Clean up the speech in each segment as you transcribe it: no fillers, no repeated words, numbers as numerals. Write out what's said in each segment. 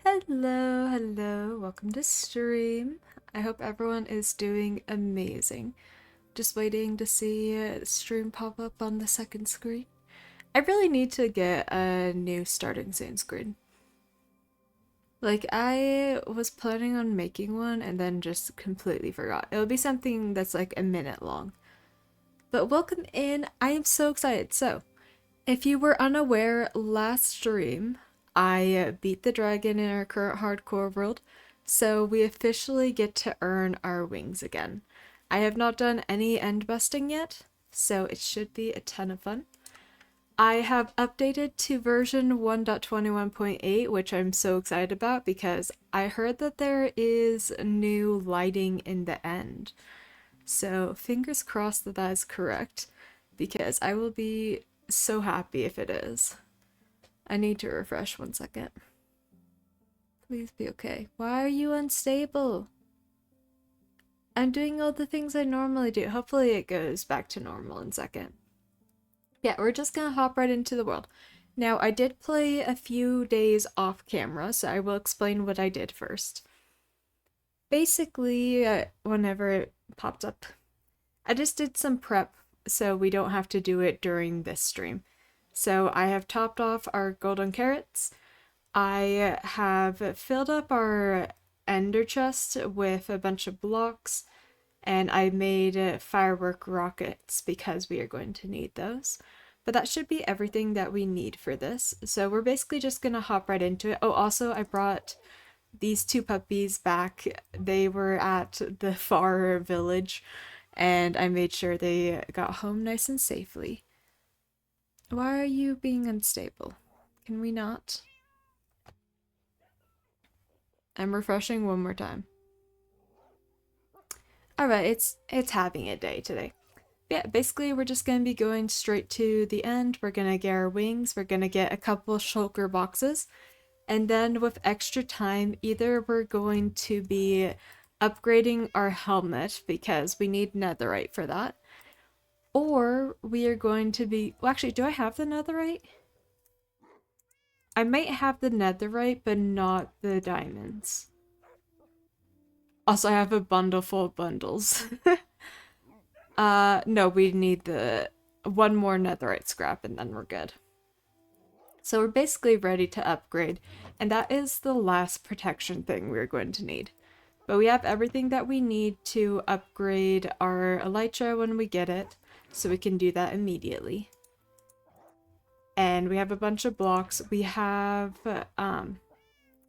Hello, welcome to stream. I hope everyone is doing amazing. Just waiting to see stream pop up on the second screen. I really need to get a new starting scene screen. Like, I was planning on making one and then just completely forgot. It'll be something that's like a minute long. But welcome in. I am so excited. So, if you were unaware, last stream I beat the dragon in our current hardcore world, so we officially get to earn our wings again. I have not done any end busting yet, so it should be a ton of fun. I have updated to version 1.21.8, which I'm so excited about because I heard that there is new lighting in the end. So fingers crossed that that is correct because I will be so happy if it is. I need to refresh 1 second. Please be okay. Why are you unstable? I'm doing all the things I normally do. Hopefully it goes back to normal in a second. Yeah, we're just gonna hop right into the world. Now, I did play a few days off camera, so I will explain what I did first. Basically, whenever it popped up, I just did some prep so we don't have to do it during this stream. So I have topped off our golden carrots. I have filled up our ender chest with a bunch of blocks, and I made firework rockets because we are going to need those. But that should be everything that we need for this. So we're basically just gonna hop right into it. Oh, also I brought these two puppies back. They were at the far village, and I made sure they got home nice and safely. Why are you being unstable? Can we not? I'm refreshing one more time. Alright, it's having a day today. Yeah, basically we're just gonna be going straight to the end. We're gonna get our wings, we're gonna get a couple shulker boxes, and then with extra time, either we're going to be upgrading our helmet because we need netherite for that, or we are going to be, well, actually, do I have the netherite? I might have the netherite, but not the diamonds. Also, I have a bundle full of bundles. No, we need the one more netherite scrap and then we're good. So we're basically ready to upgrade, and that is the last protection thing we're going to need. But we have everything that we need to upgrade our elytra when we get it, so we can do that immediately. And we have a bunch of blocks. We have a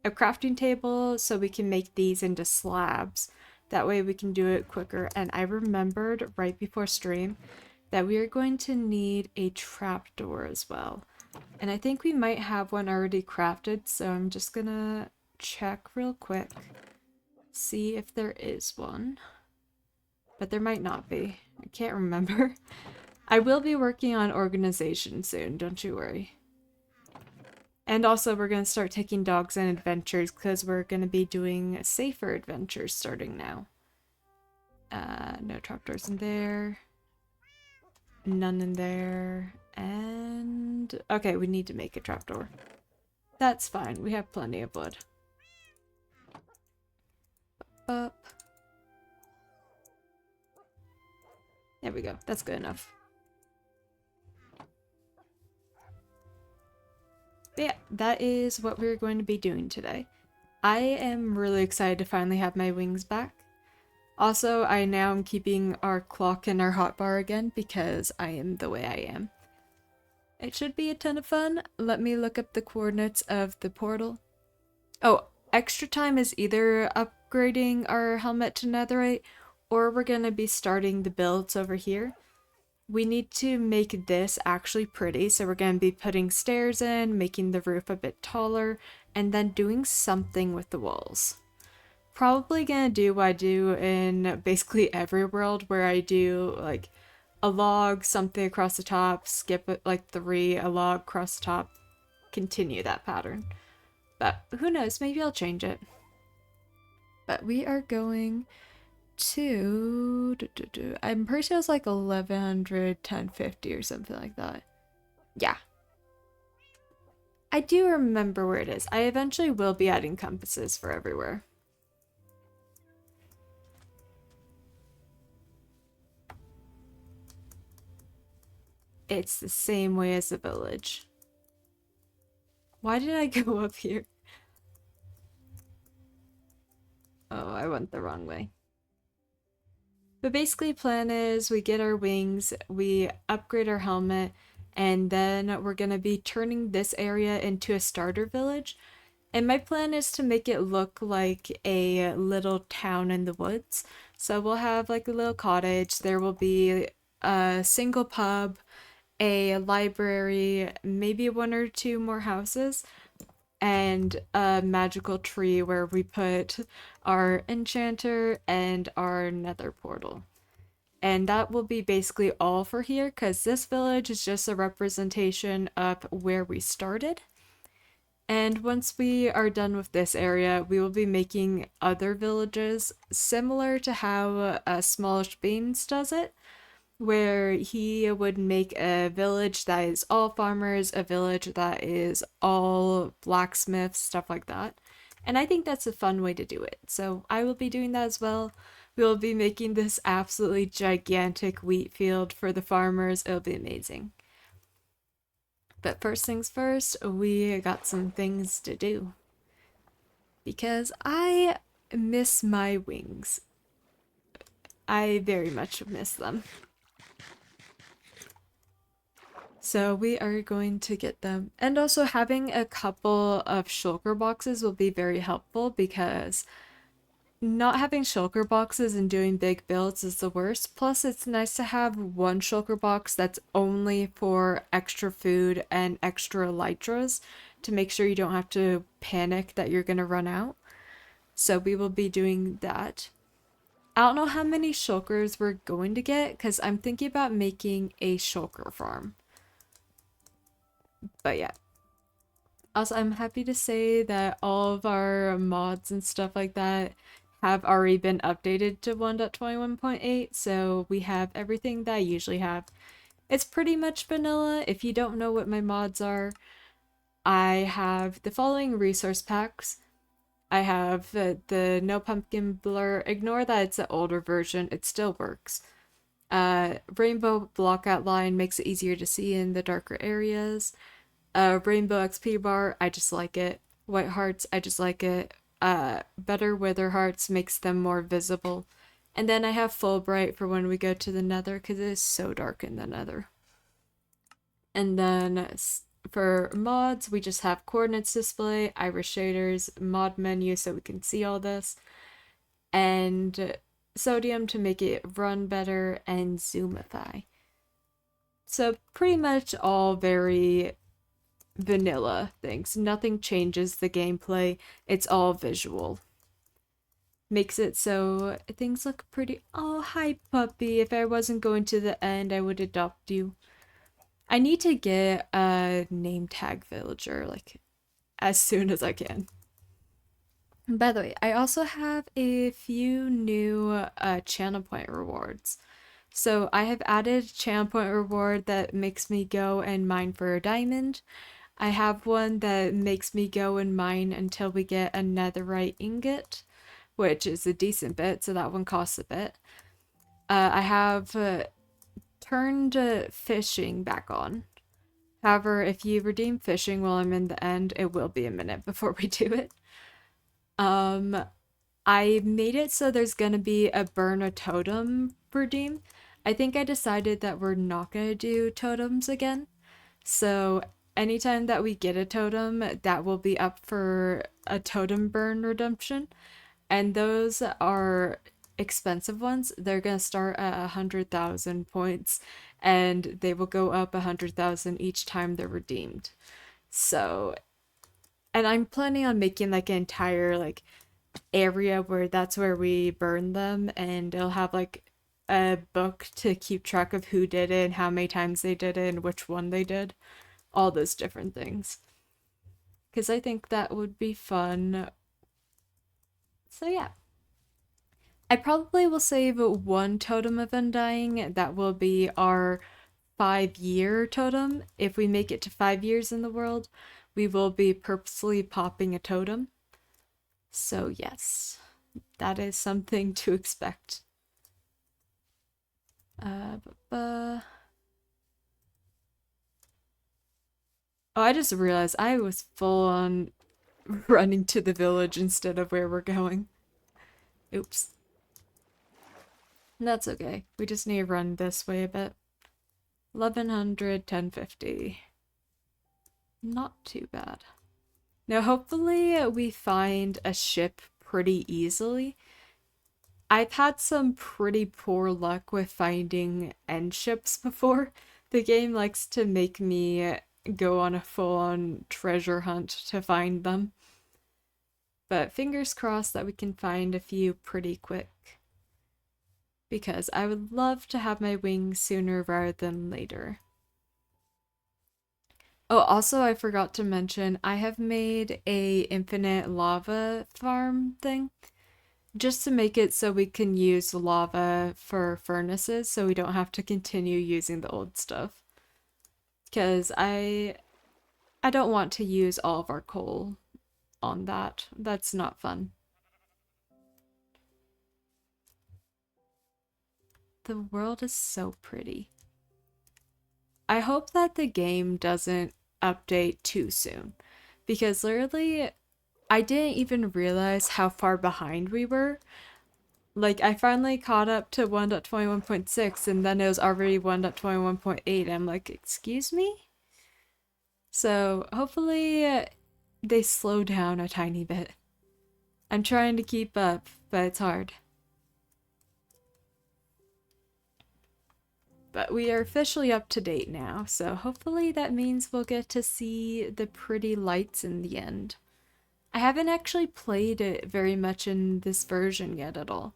crafting table, so we can make these into slabs. That way we can do it quicker. And I remembered right before stream that we are going to need a trapdoor as well. And I think we might have one already crafted, so I'm just gonna check real quick, see if there is one. But there might not be. I can't remember. I will be working on organization soon, don't you worry. And also we're going to start taking dogs on adventures because we're going to be doing safer adventures starting now. No trapdoors in there. None in there. And okay, we need to make a trapdoor. That's fine. We have plenty of wood. Up. There we go. That's good enough. But yeah, that is what we're going to be doing today. I am really excited to finally have my wings back. Also, I now am keeping our clock in our hotbar again because I am the way I am. It should be a ton of fun. Let me look up the coordinates of the portal. Oh, extra time is either upgrading our helmet to netherite, or we're going to be starting the builds over here. We need to make this actually pretty, so we're going to be putting stairs in, making the roof a bit taller, and then doing something with the walls. Probably gonna do what I do in basically every world, where I do like a log, something across the top, skip it like 3, a log across the top, continue that pattern. But who knows, maybe I'll change it. But we are going to I'm pretty sure it's like 1100, 1050 or something like that. Yeah. I do remember where it is. I eventually will be adding compasses for everywhere. It's the same way as the village. Why did I go up here? Oh, I went the wrong way. But basically, plan is we get our wings, we upgrade our helmet, and then we're gonna be turning this area into a starter village. And my plan is to make it look like a little town in the woods. So we'll have like a little cottage. There will be a single pub, a library, maybe one or two more houses, and a magical tree where we put our enchanter and our nether portal. And that will be basically all for here because this village is just a representation of where we started. And once we are done with this area, we will be making other villages similar to how Smallish Beans does it, where he would make a village that is all farmers, a village that is all blacksmiths, stuff like that. And I think that's a fun way to do it. So I will be doing that as well. We will be making this absolutely gigantic wheat field for the farmers. It'll be amazing. But first things first, we got some things to do. Because I miss my wings. I very much miss them. So we are going to get them. And also having a couple of shulker boxes will be very helpful because not having shulker boxes and doing big builds is the worst. Plus, it's nice to have one shulker box that's only for extra food and extra elytras to make sure you don't have to panic that you're going to run out. So we will be doing that. I don't know how many shulkers we're going to get because I'm thinking about making a shulker farm. But yeah. Also, I'm happy to say that all of our mods and stuff like that have already been updated to 1.21.8, so we have everything that I usually have. It's pretty much vanilla. If you don't know what my mods are, I have the following resource packs. I have the No Pumpkin Blur. Ignore that it's an older version, it still works. Rainbow block outline makes it easier to see in the darker areas. Rainbow XP bar, I just like it. White hearts, I just like it. Better wither hearts makes them more visible. And then I have full bright for when we go to the nether because it is so dark in the nether. And then for mods, we just have coordinates display, iris shaders, mod menu so we can see all this, and sodium to make it run better, and zoomify. So pretty much all very vanilla things. Nothing changes the gameplay. It's all visual. Makes it so things look pretty. Oh, hi, puppy. If I wasn't going to the end, I would adopt you. I need to get a name tag villager, like, as soon as I can. By the way, I also have a few new channel point rewards. So I have added channel point reward that makes me go and mine for a diamond. I have one that makes me go and mine until we get a netherite ingot, which is a decent bit, so that one costs a bit. I have turned fishing back on. However, if you redeem fishing while I'm in the end, it will be a minute before we do it. I made it so there's gonna be a burn a totem redeem. I think I decided that we're not gonna do totems again. So anytime that we get a totem, that will be up for a totem burn redemption. And those are expensive ones. They're gonna start at 100,000 points and they will go up 100,000 each time they're redeemed. So, and I'm planning on making like an entire like area where that's where we burn them, and it'll have like a book to keep track of who did it and how many times they did it and which one they did, all those different things, because I think that would be fun. So yeah, I probably will save one totem of undying. That will be our 5-year totem if we make it to 5 years in the world. we will be purposely popping a totem. So yes, that is something to expect. Uh, oh, I just realized I was full on running to the village instead of where we're going. Oops. That's okay. We just need to run this way a bit. 1100, 1050. Not too bad. Now, hopefully, we find a ship pretty easily. I've had some pretty poor luck with finding end ships before. The game likes to make me go on a full-on treasure hunt to find them. But fingers crossed that we can find a few pretty quick. Because I would love to have my wings sooner rather than later. Oh, also I forgot to mention, I have made a infinite lava farm thing. Just to make it so we can use lava for furnaces so we don't have to continue using the old stuff. Because I don't want to use all of our coal on that. That's not fun. The world is so pretty. I hope that the game doesn't update too soon. Because literally, I didn't even realize how far behind we were. Like, I finally caught up to 1.21.6 and then it was already 1.21.8. I'm like, excuse me? So hopefully they slow down a tiny bit. I'm trying to keep up, but it's hard. But we are officially up to date now, so hopefully that means we'll get to see the pretty lights in the end. I haven't actually played it very much in this version yet at all.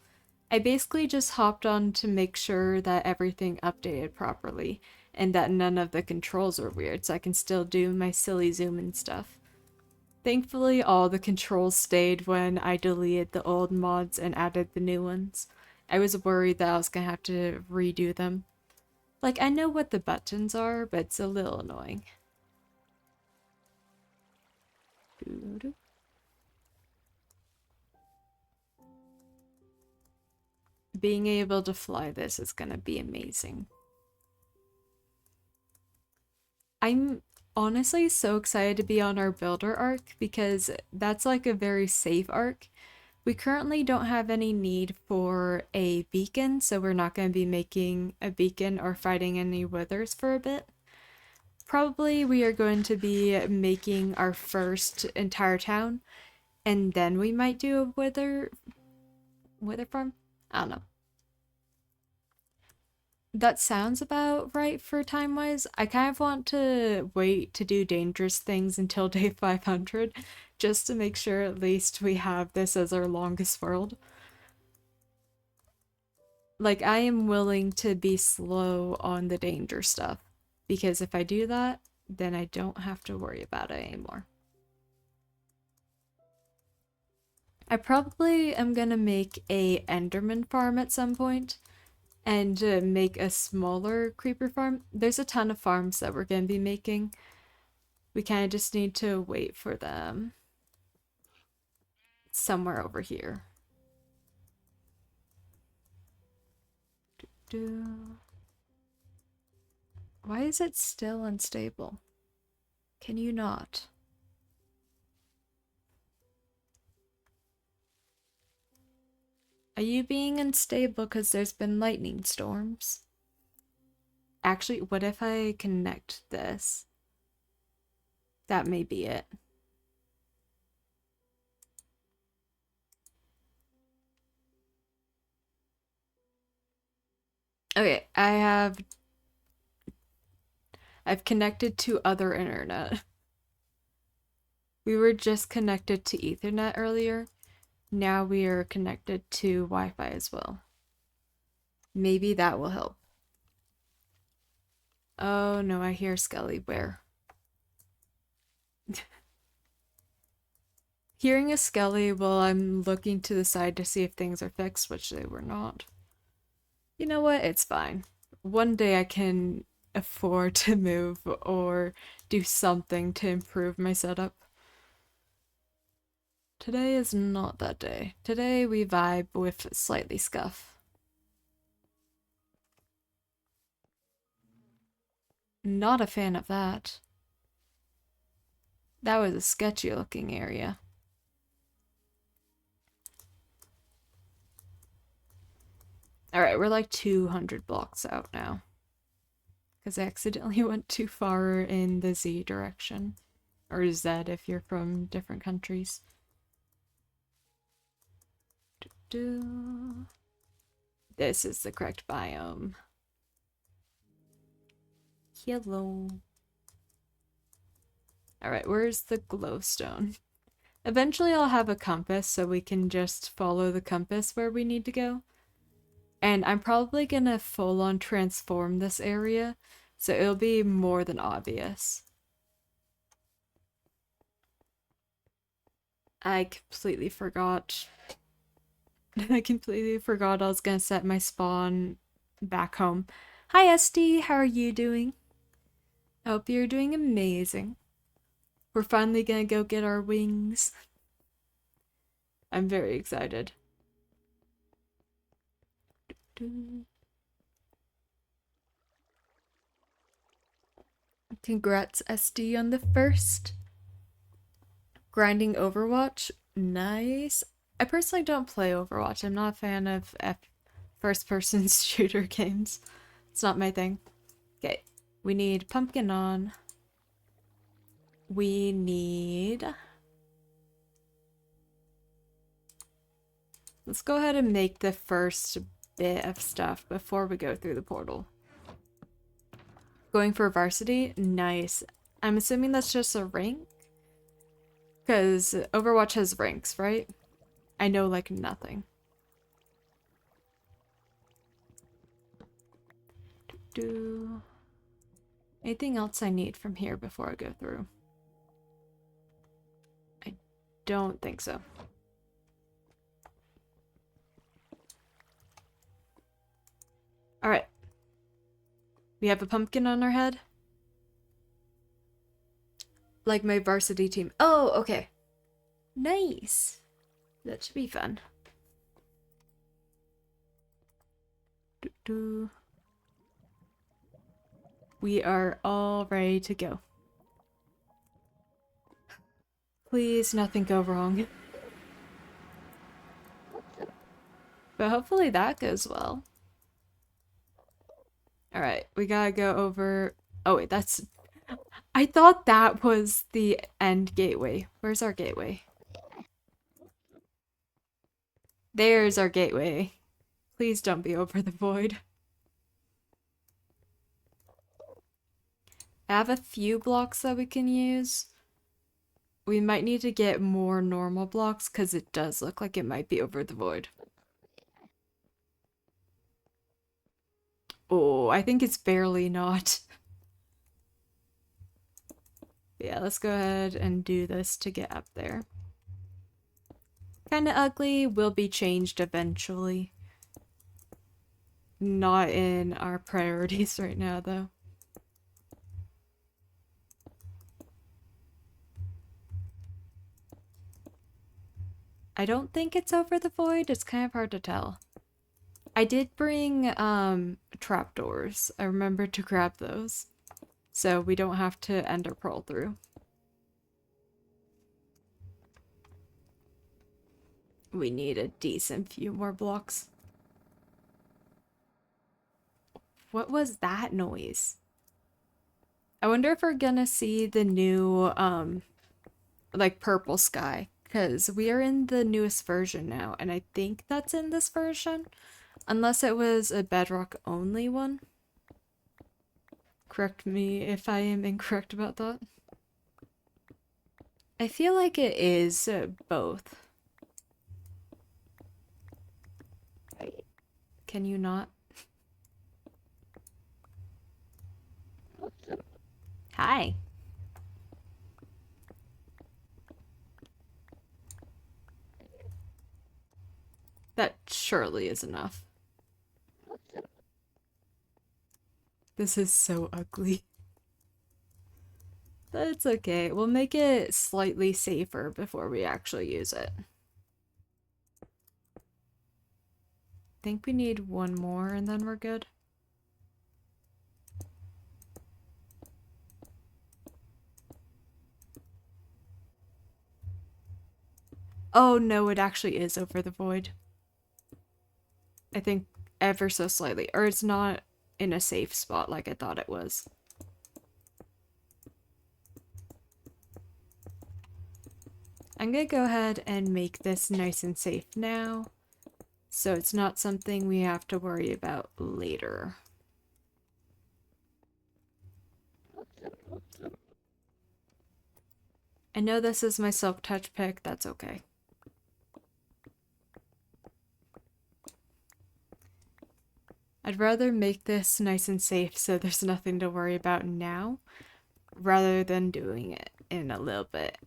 I basically just hopped on to make sure that everything updated properly and that none of the controls were weird so I can still do my silly zoom and stuff. Thankfully, all the controls stayed when I deleted the old mods and added the new ones. I was worried that I was gonna have to redo them. Like, I know what the buttons are, but it's a little annoying. Being able to fly this is gonna be amazing. I'm honestly so excited to be on our builder arc because that's like a very safe arc. We currently don't have any need for a beacon, so we're not going to be making a beacon or fighting any withers for a bit. Probably we are going to be making our first entire town, and then we might do a wither farm? I don't know. That sounds about right for time-wise. I kind of want to wait to do dangerous things until day 500, just to make sure at least we have this as our longest world. Like, I am willing to be slow on the danger stuff, because if I do that, then I don't have to worry about it anymore. I probably am gonna make a Enderman farm at some point, and make a smaller creeper farm. There's a ton of farms that we're going to be making. We kind of just need to wait for them. Somewhere over here. Why is it still unstable? Can you not? Are you being unstable because there's been lightning storms? Actually, what if I connect this? That may be it. Okay, I've connected to other internet. We were just connected to Ethernet earlier. Now we are connected to Wi-Fi as well. Maybe that will help. Oh no, I hear Skelly. Where? Hearing a Skelly while I'm looking to the side to see if things are fixed, which they were not. You know what? It's fine. One day I can afford to move or do something to improve my setup. Today is not that day. Today we vibe with slightly scuff. Not a fan of that. That was a sketchy looking area. Alright, we're like 200 blocks out now. Because I accidentally went too far in the Z direction. Or Z if you're from different countries. This is the correct biome. Hello. Alright, where's the glowstone? Eventually I'll have a compass so we can just follow the compass where we need to go. And I'm probably gonna full-on transform this area, so it'll be more than obvious. I completely forgot. I completely forgot I was gonna set my spawn back home. Hi SD, how are you doing? I hope you're doing amazing. We're finally gonna go get our wings. I'm very excited. Congrats SD on the first. Grinding Overwatch, nice. I personally don't play Overwatch. I'm not a fan of first-person shooter games. It's not my thing. Okay, we need pumpkin on. We need... Let's go ahead and make the first bit of stuff before we go through the portal. Going for varsity? Nice. I'm assuming that's just a rank? Because Overwatch has ranks, right? I know, like, nothing. Anything else I need from here before I go through? I don't think so. Alright. We have a pumpkin on our head? Like my varsity team. Oh, okay. Nice. That should be fun. We are all ready to go. Please, nothing go wrong. But hopefully that goes well. Alright, we gotta go over... Oh wait, that's... I thought that was the end gateway. Where's our gateway? There's our gateway. Please don't be over the void. I have a few blocks that we can use. We might need to get more normal blocks because it does look like it might be over the void. Oh, I think it's barely not. Yeah, let's go ahead and do this to get up there. Kinda ugly, will be changed eventually. Not in our priorities right now, though. I don't think it's over the void. It's kind of hard to tell. I did bring trapdoors. I remembered to grab those. So we don't have to ender pearl through. We need a decent few more blocks. What was that noise? I wonder if we're gonna see the new like purple sky. Because we are in the newest version now, and I think that's in this version. Unless it was a bedrock only one. Correct me if I am incorrect about that. I feel like it is both. Can you not? Hi. That surely is enough. This is so ugly. But it's okay. We'll make it slightly safer before we actually use it. Think we need one more and then we're good. Oh no, it actually is over the void. I think ever so slightly. Or it's not in a safe spot like I thought it was. I'm gonna go ahead and make this nice and safe now, so it's not something we have to worry about later. I know this is my silk touch pick, that's okay. I'd rather make this nice and safe so there's nothing to worry about now, rather than doing it in a little bit.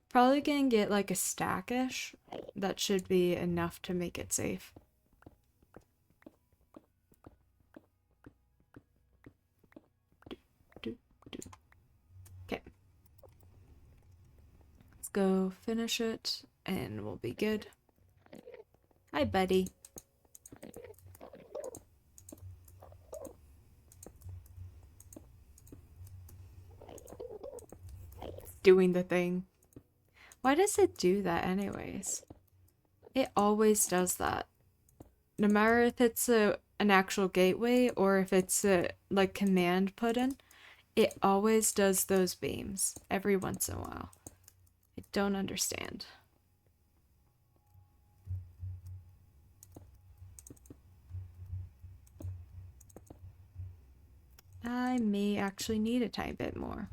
Probably gonna get like a stackish. That should be enough to make it safe. Okay. Let's go finish it and we'll be good. Hi, buddy. Doing the thing. Why does it do that anyways? It always does that. No matter if it's an actual gateway or if it's a like command put in, it always does those beams every once in a while. I don't understand. I may actually need a tiny bit more.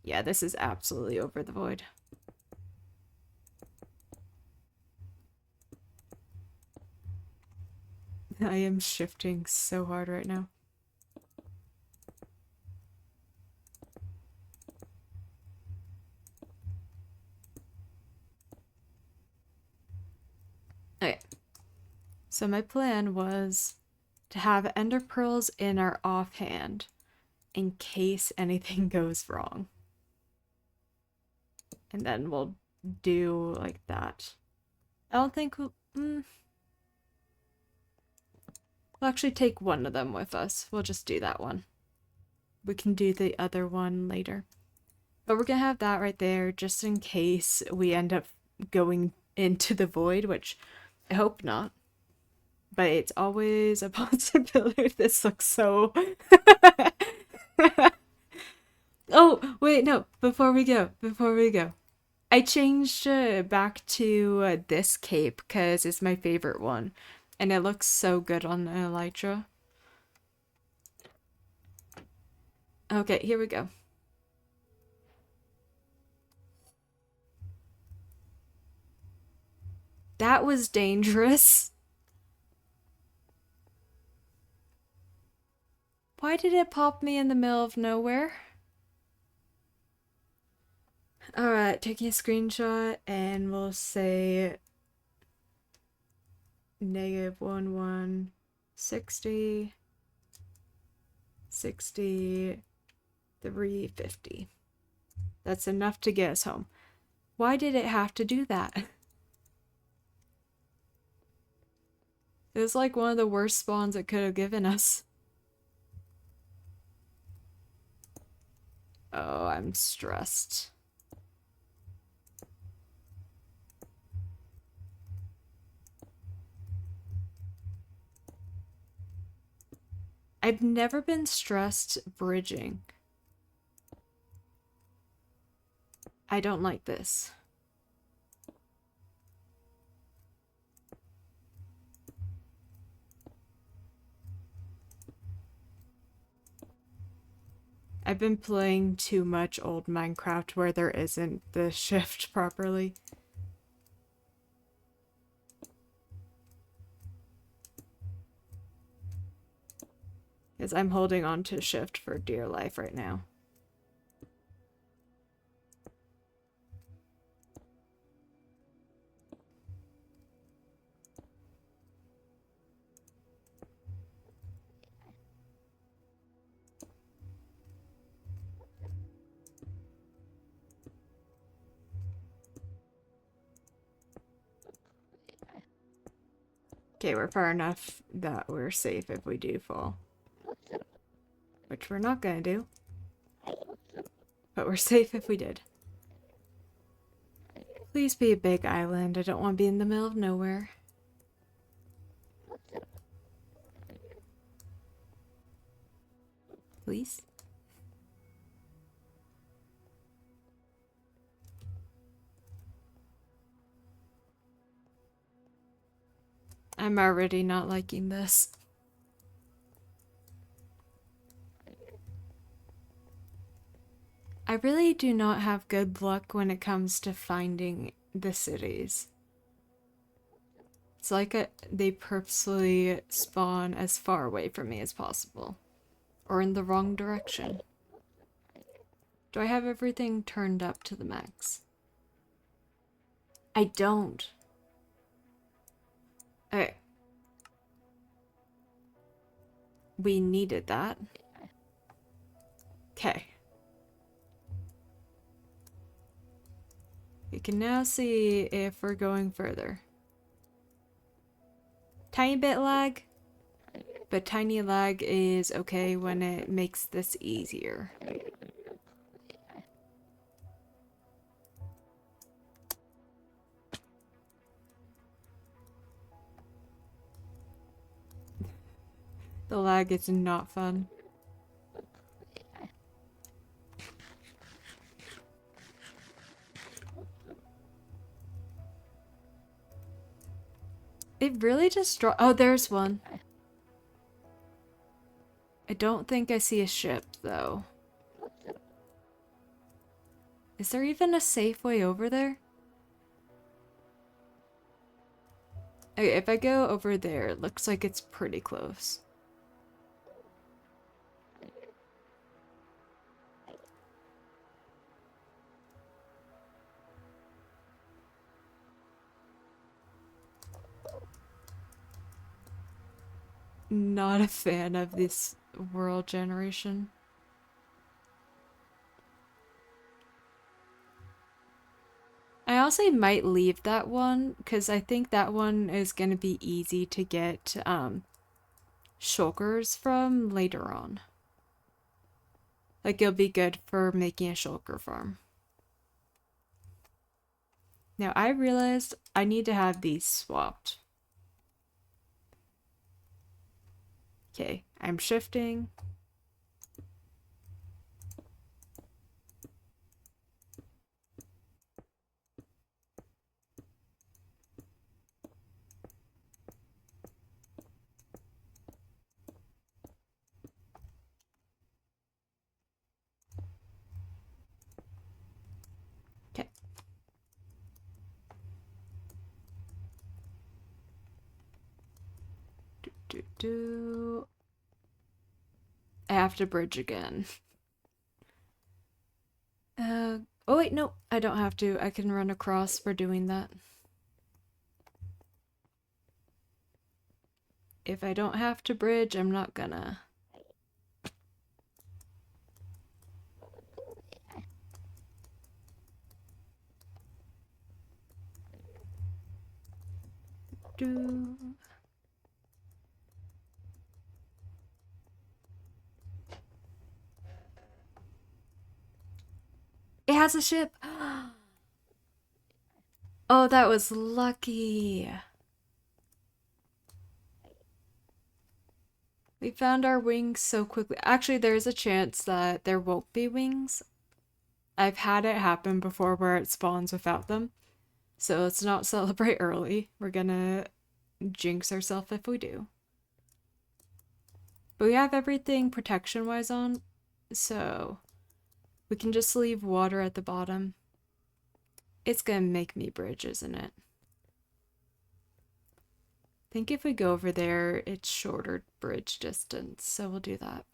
Yeah, this is absolutely over the void. I am shifting so hard right now. Okay. So my plan was to have ender pearls in our offhand in case anything goes wrong. And then we'll do like that. I don't think we'll actually take one of them with us. We'll just do that one. We can do the other one later. But we're gonna have that right there just in case we end up going into the void, which I hope not. But it's always a possibility. This looks so... Oh, wait, no. Before we go. I changed back to this cape because it's my favorite one. And it looks so good on Elytra. Okay, here we go. That was dangerous. Why did it pop me in the middle of nowhere? Alright, taking a screenshot and we'll say -11 60 60 350. That's enough to get us home. Why did it have to do that? It was like one of the worst spawns it could have given us. Oh, I'm stressed. I've never been stressed bridging. I don't like this. I've been playing too much old Minecraft where there isn't the shift properly. Because I'm holding on to shift for dear life right now. Okay, we're far enough that we're safe if we do fall. Which we're not gonna do. But we're safe if we did. Please be a big island. I don't want to be in the middle of nowhere. Please? I'm already not liking this. I really do not have good luck when it comes to finding the cities. It's like they purposely spawn as far away from me as possible. Or in the wrong direction. Do I have everything turned up to the max? I don't. Okay. We needed that. Okay. We can now see if we're going further. Tiny bit lag, but tiny lag is okay when it makes this easier. The lag is not fun. It really just oh, there's one. I don't think I see a ship, though. Is there even a safe way over there? Okay, if I go over there, it looks like it's pretty close. Not a fan of this world generation. I also might leave that one because I think that one is going to be easy to get shulkers from later on. Like, it'll be good for making a shulker farm. Now, I realized I need to have these swapped. Okay, I'm shifting. Okay. I have to bridge again. Oh wait, no, I don't have to. I can run across for doing that. If I don't have to bridge, I'm not gonna. Do. It has a ship! Oh, that was lucky. We found our wings so quickly. Actually, there's a chance that there won't be wings. I've had it happen before where it spawns without them. So let's not celebrate early. We're gonna jinx ourselves if we do. But we have everything protection-wise on, so we can just leave water at the bottom. It's gonna make me bridge, isn't it? I think if we go over there, it's shorter bridge distance, so we'll do that.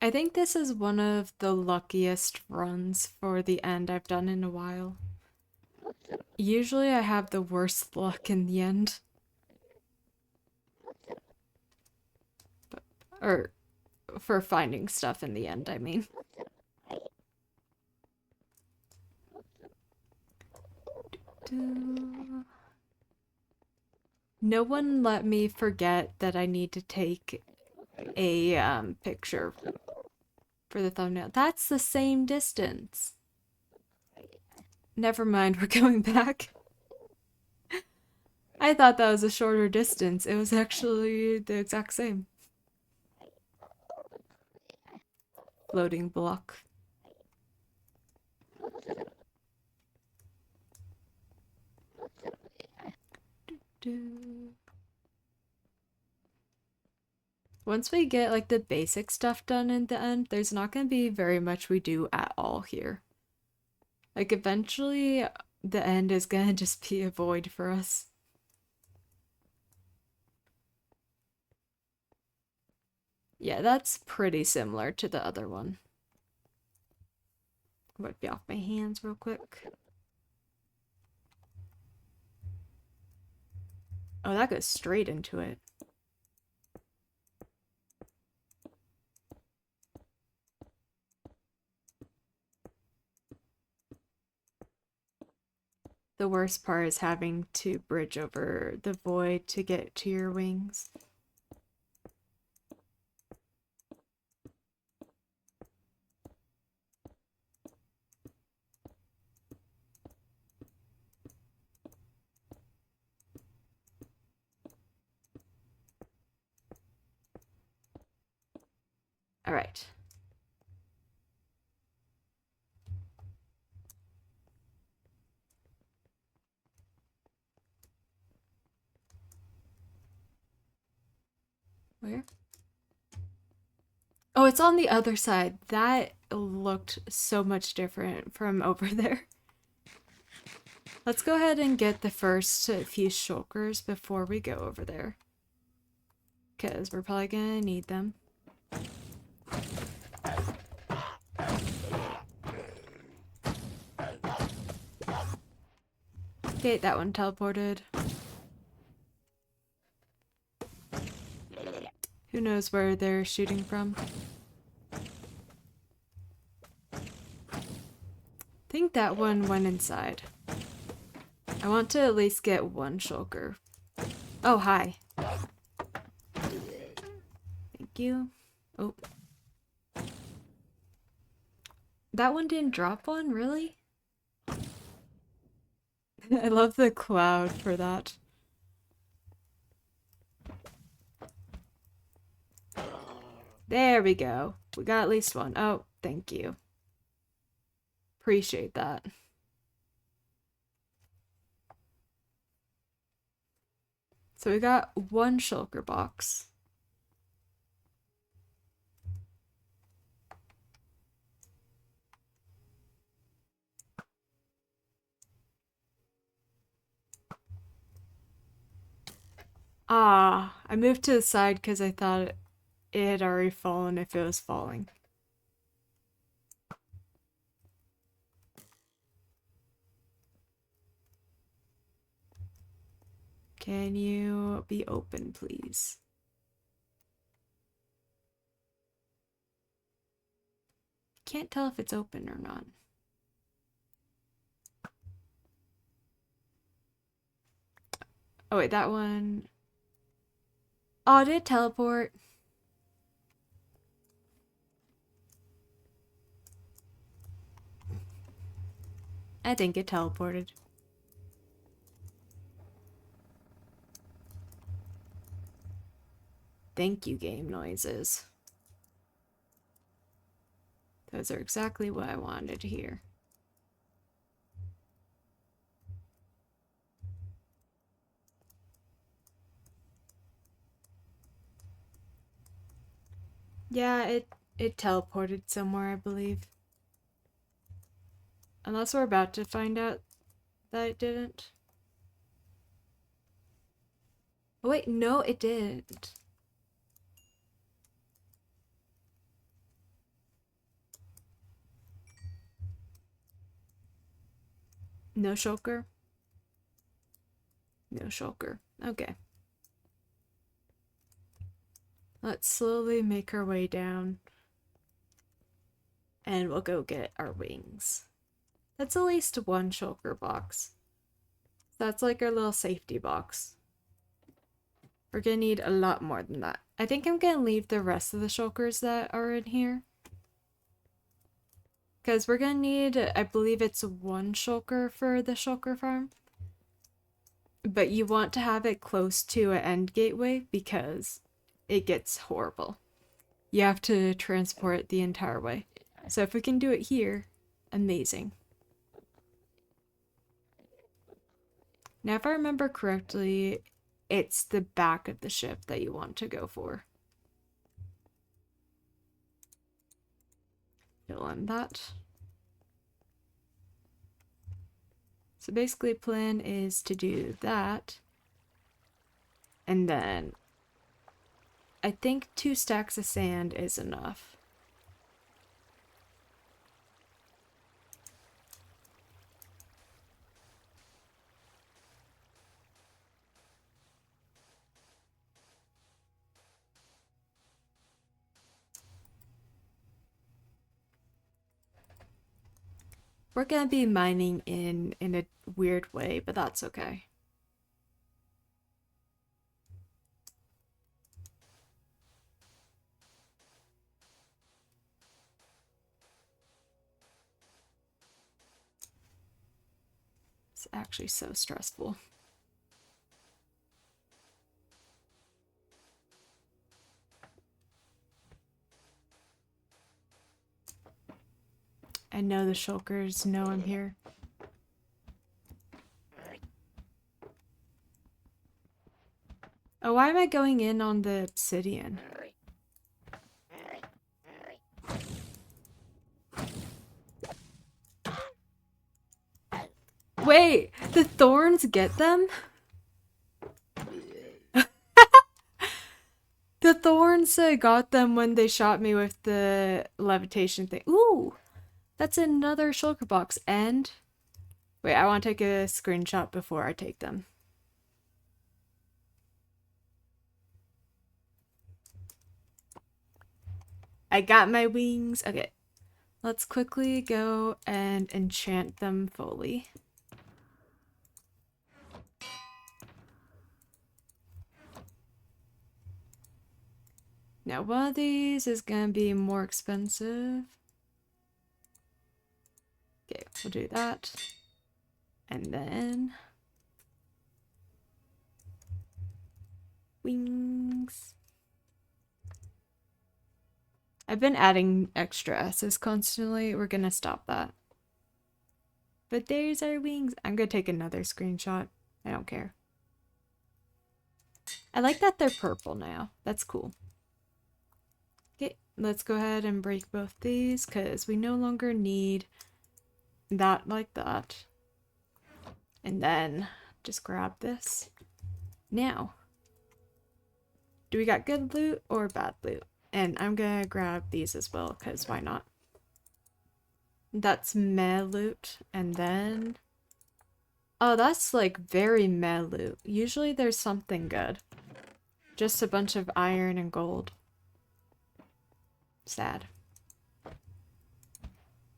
I think this is one of the luckiest runs for the end I've done in a while. Usually I have the worst luck in the end. Or for finding stuff in the end, I mean. No one let me forget that I need to take a picture for the thumbnail. That's the same distance. Never mind, we're going back. I thought that was a shorter distance. It was actually the exact same. Loading block. Once we get like the basic stuff done in the end, there's not going to be very much we do at all here. Like eventually the end is going to just be a void for us. Yeah, that's pretty similar to the other one. Wipe you off my hands real quick. Oh, that goes straight into it. The worst part is having to bridge over the void to get to your wings. All right. Where? Oh, it's on the other side. That looked so much different from over there. Let's go ahead and get the first few shulkers before we go over there. Because we're probably gonna need them. Okay, that one teleported. Who knows where they're shooting from? I think that one went inside. I want to at least get one shulker. Oh, hi. Thank you. Oh. That one didn't drop one, really? I love the cloud for that. There we go. We got at least one. Oh, thank you. Appreciate that. So we got one shulker box. Ah, I moved to the side because I thought it had already fallen if it was falling. Can you be open, please? Can't tell if it's open or not. Oh wait, that one. Oh, did it teleport? I think it teleported. Thank you, game noises. Those are exactly what I wanted to hear. Yeah, it teleported somewhere, I believe. Unless we're about to find out that it didn't. Oh, wait, no, it didn't. No shulker? No shulker. Okay. Let's slowly make our way down. And we'll go get our wings. That's at least one shulker box. That's like our little safety box. We're gonna need a lot more than that. I think I'm gonna leave the rest of the shulkers that are in here. Because we're gonna need, I believe it's one shulker for the shulker farm. But you want to have it close to an end gateway because it gets horrible. You have to transport it the entire way. So if we can do it here, amazing. Now if I remember correctly, it's the back of the ship that you want to go for. Fill in that. So basically plan is to do that. And then I think 2 stacks of sand is enough. We're gonna be mining in a weird way, but that's okay. It's actually so stressful. I know the shulkers know I'm here. Oh, why am I going in on the obsidian? Wait, the thorns get them? The thorns got them when they shot me with the levitation thing. Ooh, that's another shulker box. And wait, I want to take a screenshot before I take them. I got my wings. Okay, let's quickly go and enchant them fully. Now, one of these is gonna be more expensive. Okay, we'll do that. And then wings. I've been adding extra S's constantly. We're gonna stop that. But there's our wings. I'm gonna take another screenshot. I don't care. I like that they're purple now. That's cool. Okay, let's go ahead and break both these because we no longer need that like that. And then just grab this. Now, do we got good loot or bad loot? And I'm gonna grab these as well because why not? That's meh loot. And then, oh, that's like very meh loot. Usually there's something good. Just a bunch of iron and gold. Sad.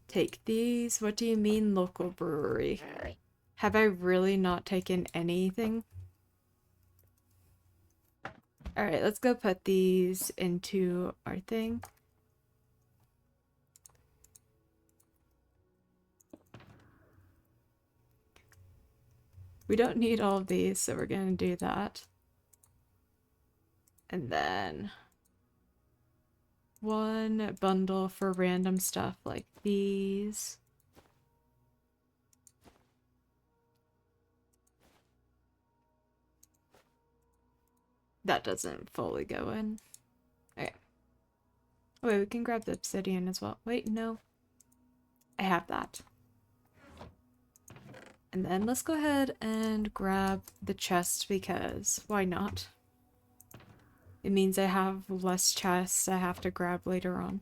Take these. What do you mean local brewery? Have I really not taken anything? Alright, let's go put these into our thing. We don't need all of these, so we're gonna do that. And then one bundle for random stuff like these. That doesn't fully go in. Okay. Oh, wait, we can grab the obsidian as well. Wait, no. I have that. And then let's go ahead and grab the chest because why not? It means I have less chests I have to grab later on.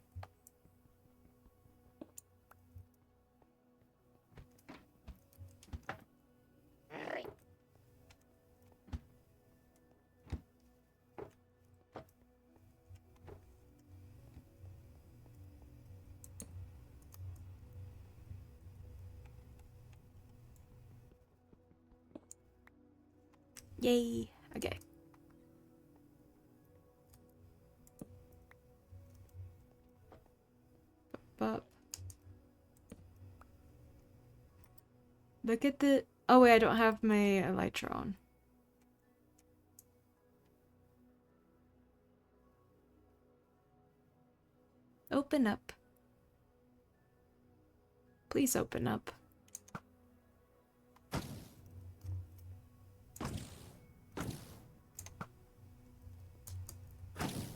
Yay! Okay. But look at the. Oh wait, I don't have my elytra on. Open up. Please open up.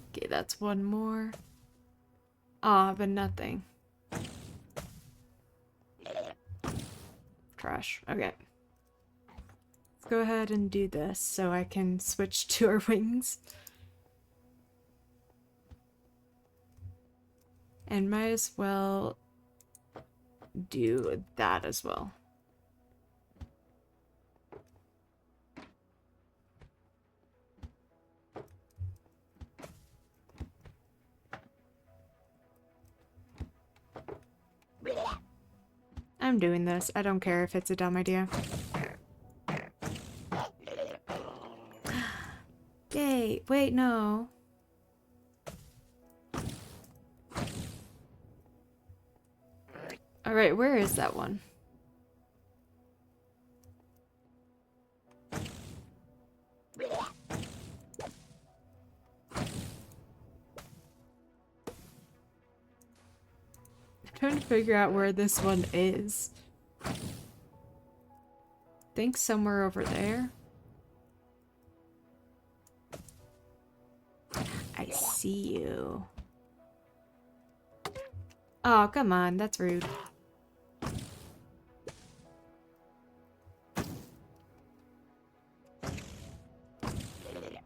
Okay, that's one more. Ah, but nothing. Trash. Okay. Let's go ahead and do this so I can switch to our wings. And might as well do that as well. I'm doing this. I don't care if it's a dumb idea. Yay! Wait, no. Alright, where is that one? I'm trying to figure out where this one is. I think somewhere over there. I see you. Oh, come on, that's rude.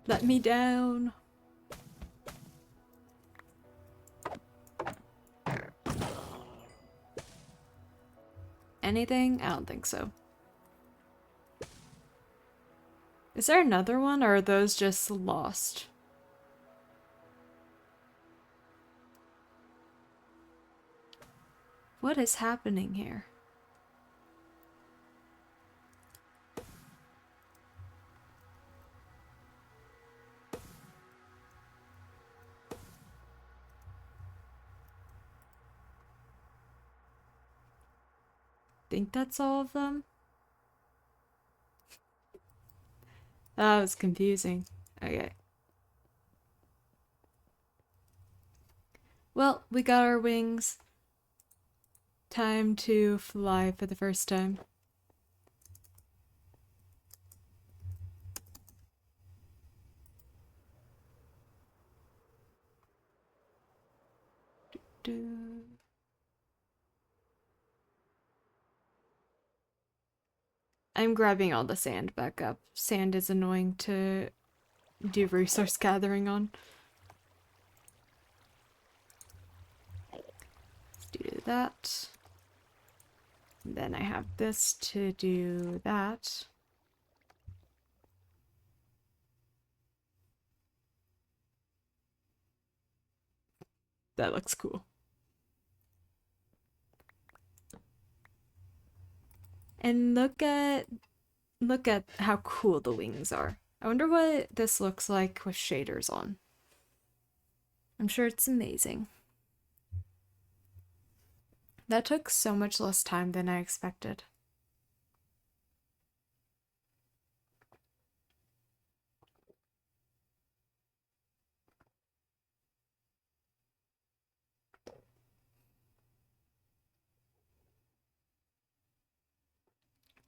Let me down. Anything? I don't think so. Is there another one, or are those just lost? What is happening here? Think that's all of them? That was confusing. Okay. Well, we got our wings. Time to fly for the first time. I'm grabbing all the sand back up. Sand is annoying to do resource gathering on. Let's do that. And then I have this to do that. That looks cool. And look at how cool the wings are. I wonder what this looks like with shaders on. I'm sure it's amazing. That took so much less time than I expected.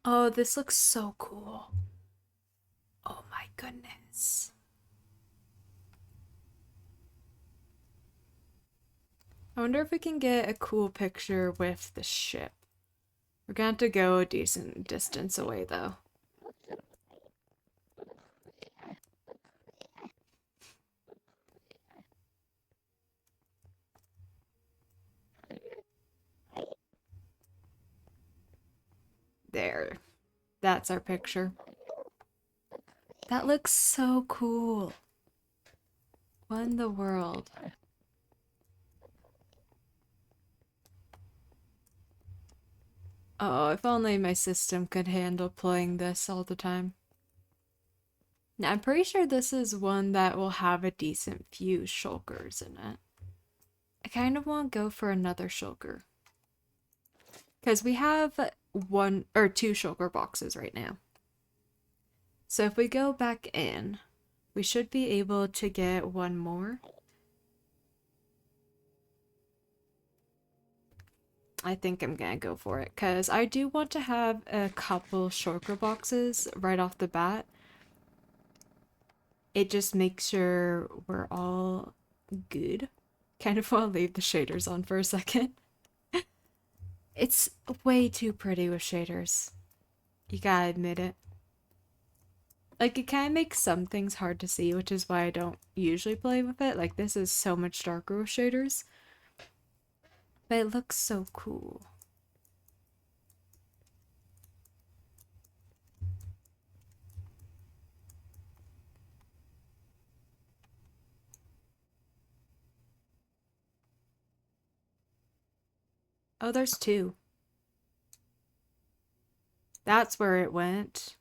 Oh, this looks so cool. Oh my goodness. I wonder if we can get a cool picture with the ship. We're gonna have to go a decent distance away though. There. That's our picture. That looks so cool. What in the world? Oh, if only my system could handle playing this all the time. Now, I'm pretty sure this is one that will have a decent few shulkers in it. I kind of want to go for another shulker. Because we have one or two shulker boxes right now. So if we go back in, we should be able to get one more. I think I'm gonna go for it because I do want to have a couple shulker boxes right off the bat. It just makes sure we're all good. Kind of want to leave the shaders on for a second. It's way too pretty with shaders. You gotta admit it. Like, it kind of makes some things hard to see, which is why I don't usually play with it. Like, this is so much darker with shaders. But it looks so cool. Oh, there's two. That's where it went.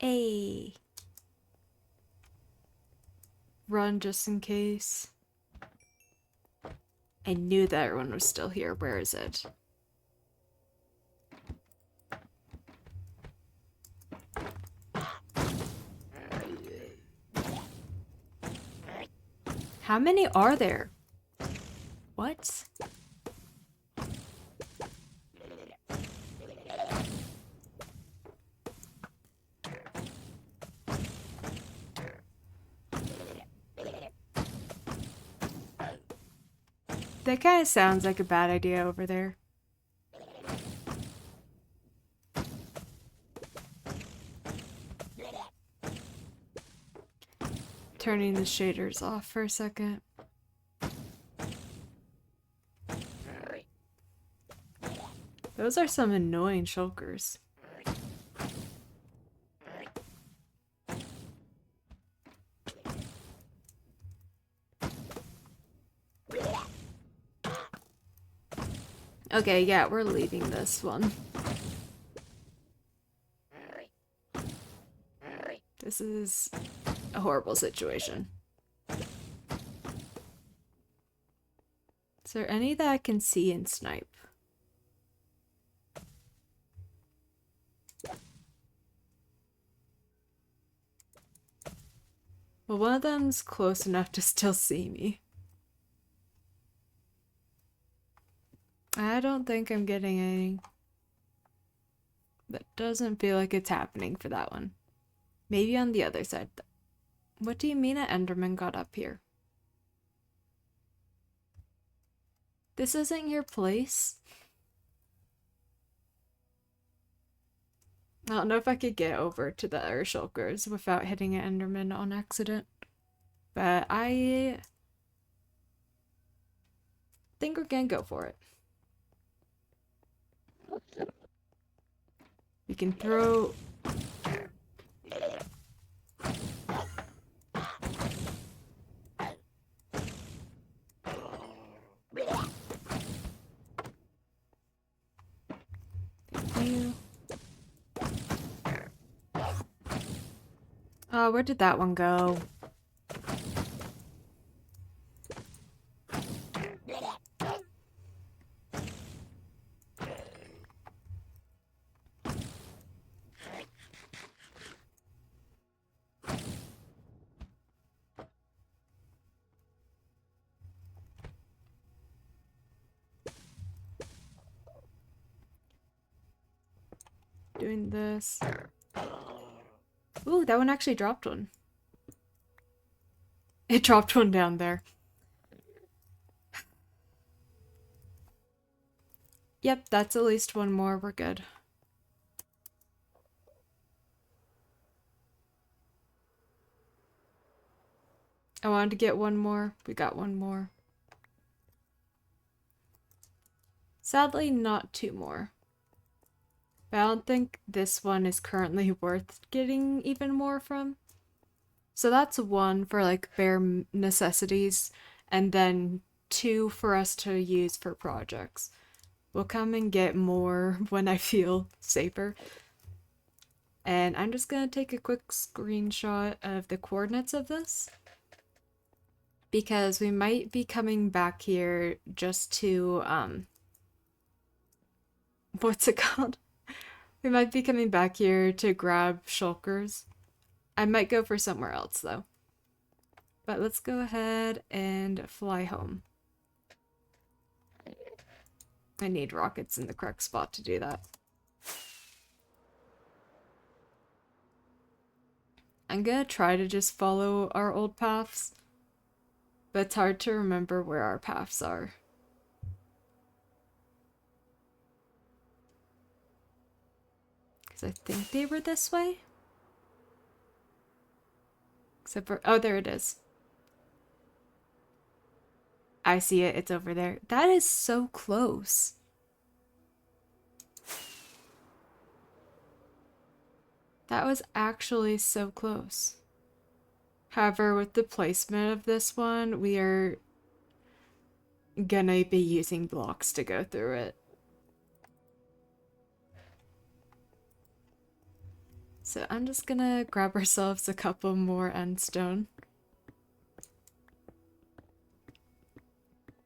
Hey. Run just in case. I knew that everyone was still here. Where is it? How many are there? What? That kind of sounds like a bad idea over there. Turning the shaders off for a second. Those are some annoying shulkers. Okay, yeah, we're leaving this one. This is a horrible situation. Is there any that I can see and snipe? Well, one of them's close enough to still see me. I don't think I'm getting any. That doesn't feel like it's happening for that one. Maybe on the other side. What do you mean an Enderman got up here? This isn't your place? I don't know if I could get over to the other shulkers without hitting an Enderman on accident. But I think we're gonna go for it. We can throw... Thank you. Oh, where did that one go? Doing this. Ooh, that one actually dropped one. It dropped one down there. Yep, that's at least one more. We're good. I wanted to get one more. We got one more. Sadly, not two more. But I don't think this one is currently worth getting even more from. So that's one for like bare necessities, and then two for us to use for projects. We'll come and get more when I feel safer. And I'm just gonna take a quick screenshot of the coordinates of this, because we might be coming back here just to, what's it called? We might be coming back here to grab shulkers. I might go for somewhere else though. But let's go ahead and fly home. I need rockets in the correct spot to do that. I'm gonna try to just follow our old paths, but it's hard to remember where our paths are. Because I think they were this way? Except for, oh, there it is. I see it, it's over there. That is so close. That was actually so close. However, with the placement of this one, we are gonna be using blocks to go through it. So I'm just gonna grab ourselves a couple more endstone.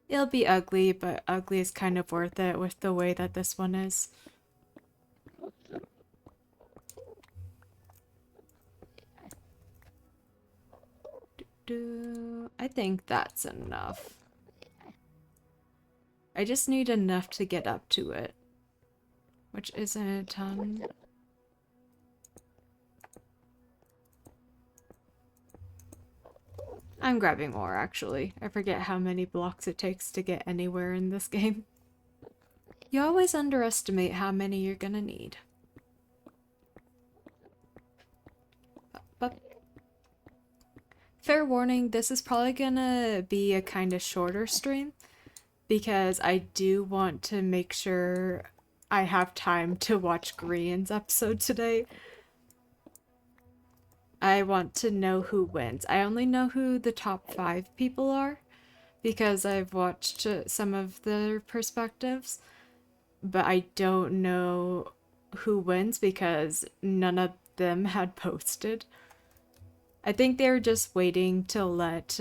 It'll be ugly, but ugly is kind of worth it with the way that this one is. I think that's enough. I just need enough to get up to it, which isn't a ton. I'm grabbing more, actually. I forget how many blocks it takes to get anywhere in this game. You always underestimate how many you're gonna need. But fair warning, this is probably gonna be a kind of shorter stream, because I do want to make sure I have time to watch Korean's episode today. I want to know who wins. I only know who the top 5 people are because I've watched some of their perspectives, but I don't know who wins because none of them had posted. I think they were just waiting to let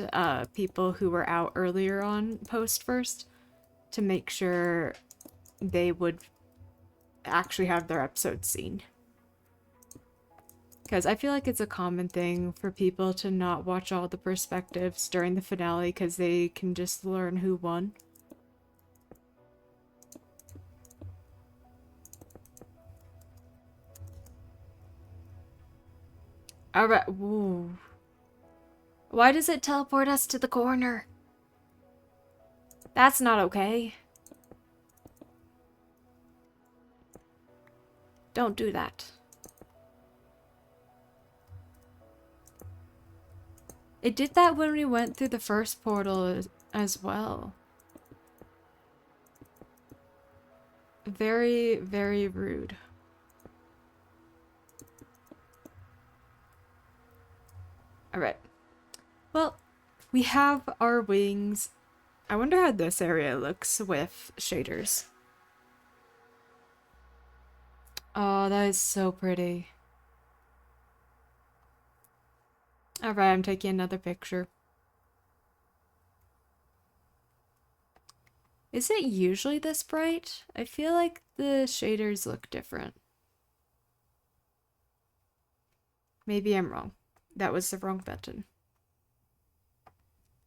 people who were out earlier on post first to make sure they would actually have their episodes seen. Because I feel like it's a common thing for people to not watch all the perspectives during the finale because they can just learn who won. Alright, woo. Why does it teleport us to the corner? That's not okay. Don't do that. It did that when we went through the first portal as well. Very, very rude. Alright. Well, we have our wings. I wonder how this area looks with shaders. Oh, that is so pretty. Alright, I'm taking another picture. Is it usually this bright? I feel like the shaders look different. Maybe I'm wrong. That was the wrong button.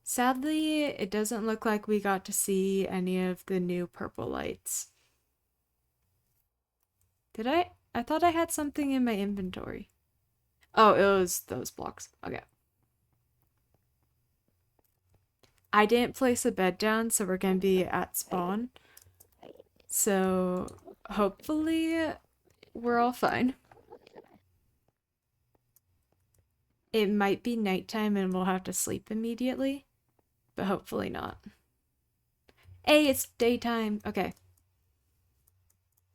Sadly, it doesn't look like we got to see any of the new purple lights. Did I? I thought I had something in my inventory. Oh, it was those blocks. Okay. I didn't place a bed down, so we're gonna be at spawn. So hopefully we're all fine. It might be nighttime and we'll have to sleep immediately, but hopefully not. Hey, it's daytime. Okay.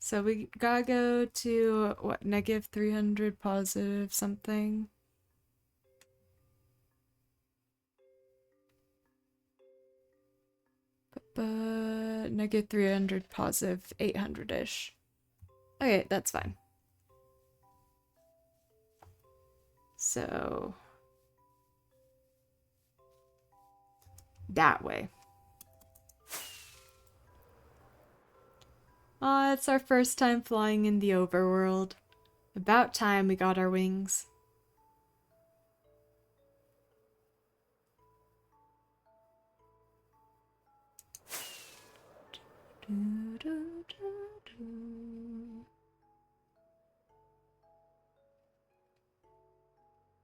So we gotta go to, what, negative 300 positive something? But negative 300 positive 800-ish. Okay, that's fine. So that way. Aw, it's our first time flying in the overworld. About time we got our wings.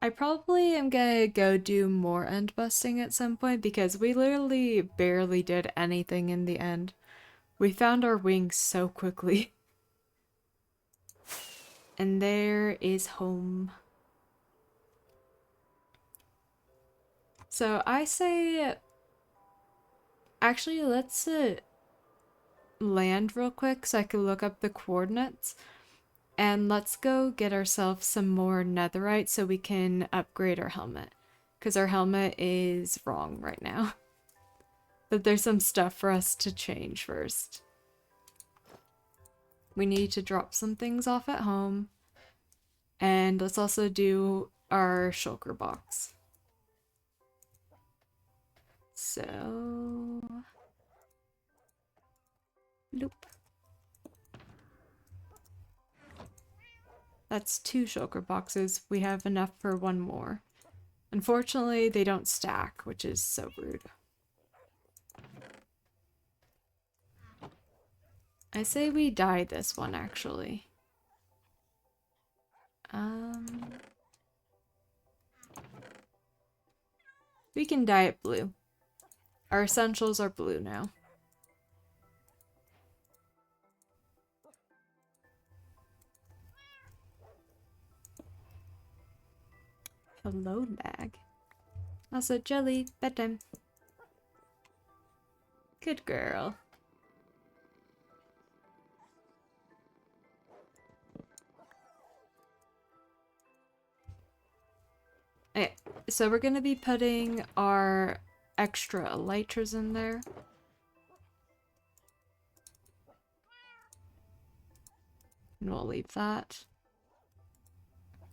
I probably am gonna go do more end busting at some point because we literally barely did anything in the end. We found our wings so quickly. And there is home. So I say, actually, let's land real quick so I can look up the coordinates. And let's go get ourselves some more netherite so we can upgrade our helmet. Because our helmet is wrong right now. But there's some stuff for us to change first. We need to drop some things off at home. And let's also do our shulker box. So... Nope. That's 2 shulker boxes. We have enough for 1 more. Unfortunately, they don't stack, which is so rude. I say we dye this one, actually. We can dye it blue. Our essentials are blue now. Hello, lag. Also, Jelly, bedtime. Good girl. Okay, so we're gonna be putting our extra elytras in there. And we'll leave that.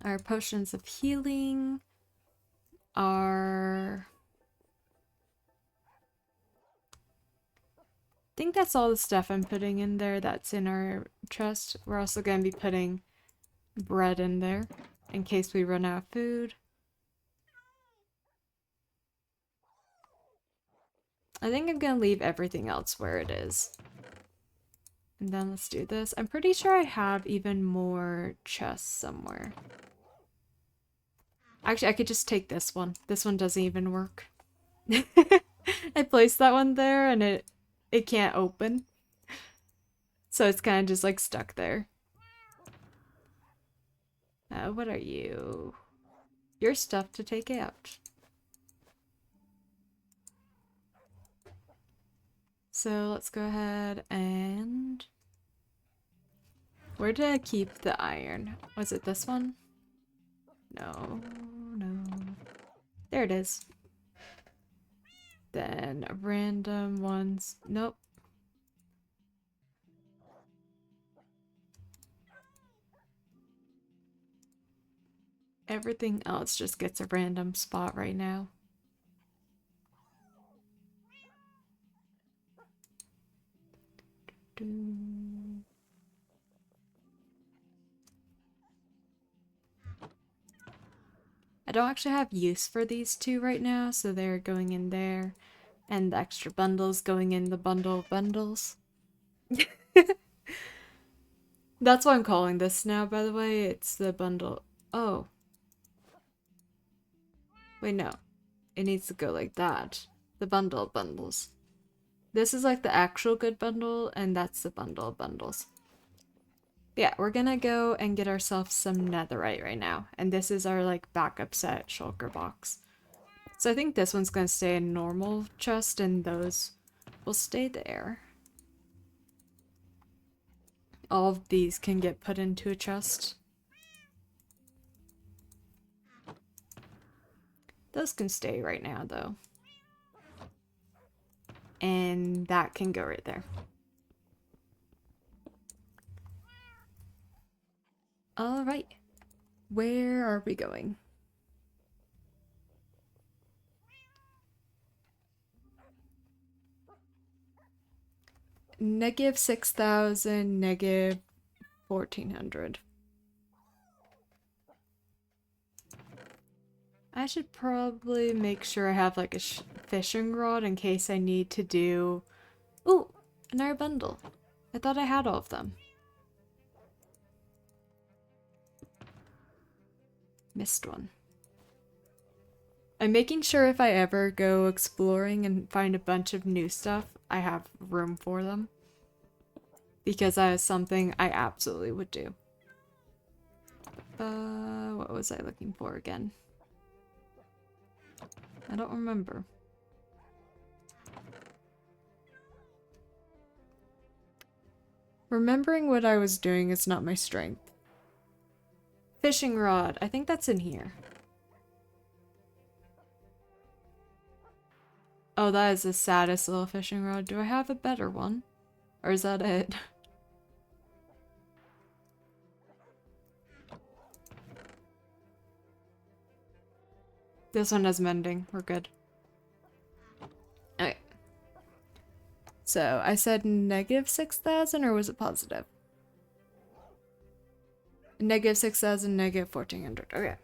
Our potions of healing. Our... I think that's all the stuff I'm putting in there that's in our chest. We're also gonna be putting bread in there in case we run out of food. I think I'm gonna leave everything else where it is. And then let's do this. I'm pretty sure I have even more chests somewhere. Actually, I could just take this one. This one doesn't even work. I placed that one there and it can't open. So it's kind of just like stuck there. What are you? Your stuff to take out. So let's go ahead and... Where did I keep the iron? Was it this one? No, no. There it is. Then random ones. Nope. Everything else just gets a random spot right now. I don't actually have use for these 2 right now, so they're going in there. And the extra bundles going in the bundle of bundles. That's what I'm calling this now, by the way. It's the bundle. Oh. Wait, no. It needs to go like that. The bundle of bundles. This is like the actual good bundle, and that's the bundle of bundles. Yeah, we're gonna go and get ourselves some netherite right now. And this is our like backup set shulker box. So I think this one's gonna stay in normal chest and those will stay there. all of these can get put into a chest. Those can stay right now, though. And that can go right there. Alright. Where are we going? Negative 6,000, negative 1,400. I should probably make sure I have like a fishing rod in case I need to do... Ooh, another bundle. I thought I had all of them. Missed one. I'm making sure if I ever go exploring and find a bunch of new stuff, I have room for them. Because that is something I absolutely would do. What was I looking for again? I don't remember. Remembering what I was doing is not my strength. Fishing rod. I think that's in here. Oh, that is the saddest little fishing rod. Do I have a better one? Or is that it? This one has mending. We're good. Okay. So, I said negative 6,000 or was it positive? Negative 6,000, negative 1,400. Okay.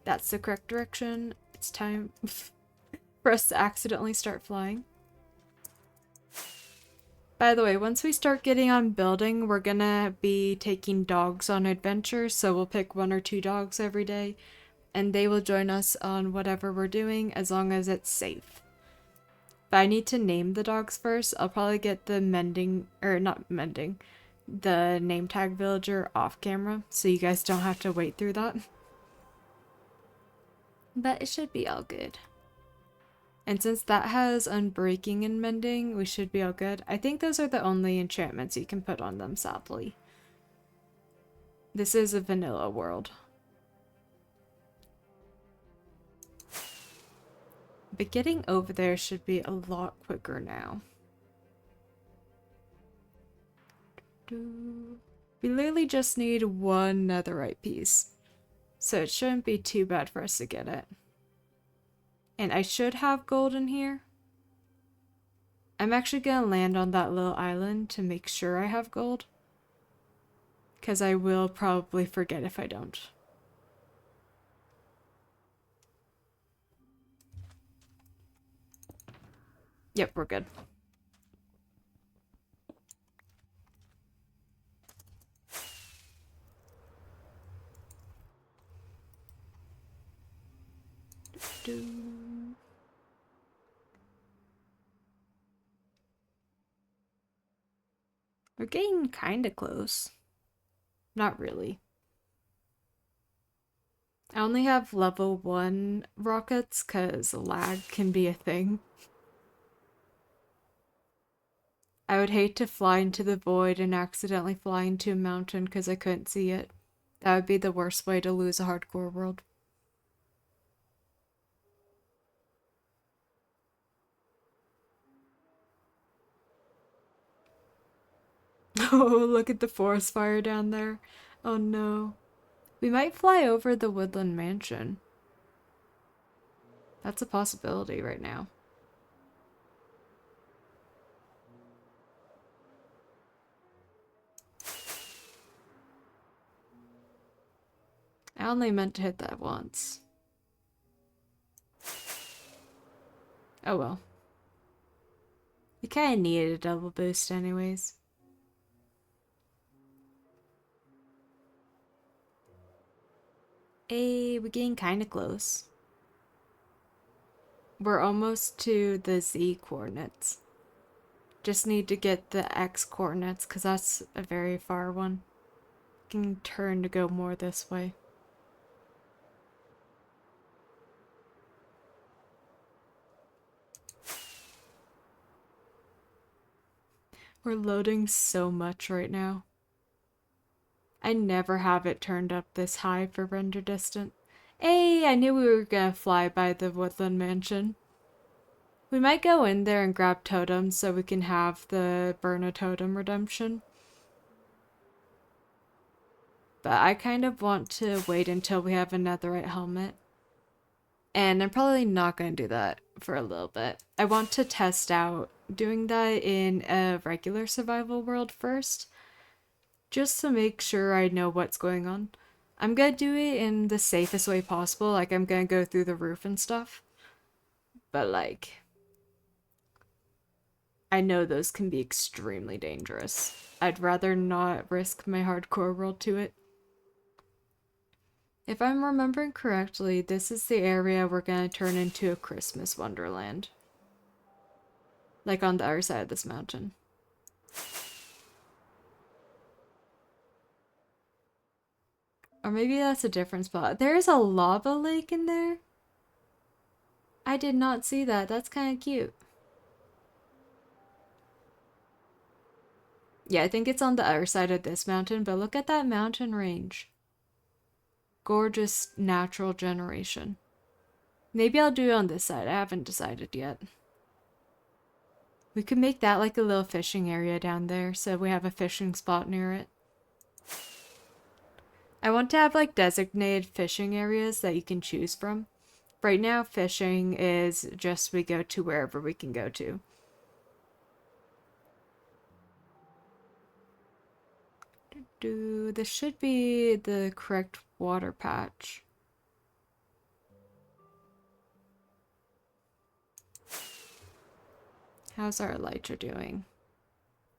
That's the correct direction. It's time for us to accidentally start flying. By the way, once we start getting on building, we're gonna be taking dogs on adventures, so we'll pick 1 or 2 dogs every day, and they will join us on whatever we're doing as long as it's safe. But I need to name the dogs first. I'll probably get the the name tag villager off camera, so you guys don't have to wait through that. But it should be all good. And since that has unbreaking and mending, we should be all good. I think those are the only enchantments you can put on them, sadly. This is a vanilla world. But getting over there should be a lot quicker now. We literally just need 1 netherite piece. So it shouldn't be too bad for us to get it. And I should have gold in here. I'm actually gonna land on that little island to make sure I have gold. Because I will probably forget if I don't. Yep, we're good. We're getting kinda close. Not really. I only have level 1 rockets because lag can be a thing. I would hate to fly into the void and accidentally fly into a mountain because I couldn't see it. That would be the worst way to lose a hardcore world. Oh, look at the forest fire down there. Oh no. We might fly over the woodland mansion. That's a possibility right now. I only meant to hit that once. Oh well. We kinda needed a double boost anyways. Hey, we're getting kinda close. We're almost to the Z coordinates. Just need to get the X coordinates because that's a very far one. Can turn to go more this way. We're loading so much right now. I never have it turned up this high for render distance. Hey, I knew we were gonna fly by the woodland mansion. We might go in there and grab totems so we can have the burn a totem redemption. But I kind of want to wait until we have a netherite helmet. And I'm probably not going to do that for a little bit. I want to test out doing that in a regular survival world first, just to make sure I know what's going on. I'm going to do it in the safest way possible, like I'm going to go through the roof and stuff. But like, I know those can be extremely dangerous. I'd rather not risk my hardcore world to it. If I'm remembering correctly, this is the area we're going to turn into a Christmas wonderland. Like on the other side of this mountain. Or maybe that's a different spot. There's a lava lake in there? I did not see that. That's kind of cute. Yeah, I think it's on the other side of this mountain, but look at that mountain range. Gorgeous natural generation. Maybe I'll do it on this side. I haven't decided yet. We could make that like a little fishing area down there, so we have a fishing spot near it. I want to have like designated fishing areas that you can choose from. Right now, fishing is just we go to wherever we can go to. This should be the correct water patch. How's our elytra doing?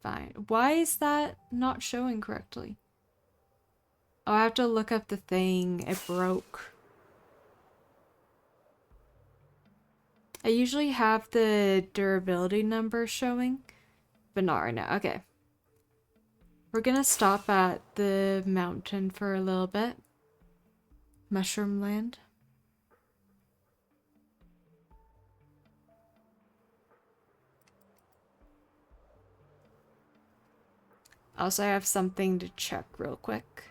Fine. Why is that not showing correctly? Oh, I have to look up the thing. It broke. I usually have the durability number showing, but not right now. Okay. We're gonna stop at the mountain for a little bit. Mushroom land. Also, I have something to check real quick.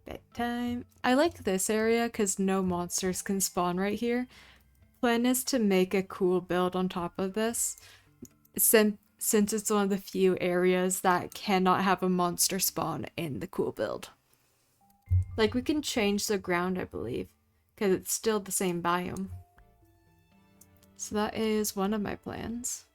Bedtime. I like this area because no monsters can spawn right here. Plan is to make a cool build on top of this, since it's one of the few areas that cannot have a monster spawn in the cool build. Like, we can change the ground, I believe, because it's still the same biome. So that is one of my plans.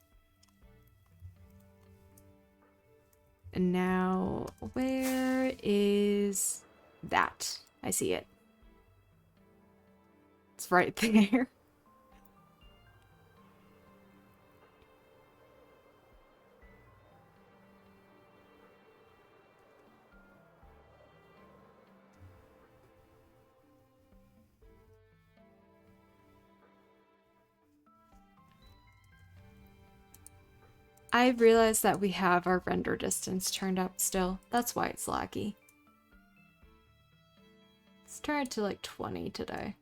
And now, where is that? I see it. It's right there. I realized that we have our render distance turned up still. That's why it's laggy. Let's turn it to like 20 today.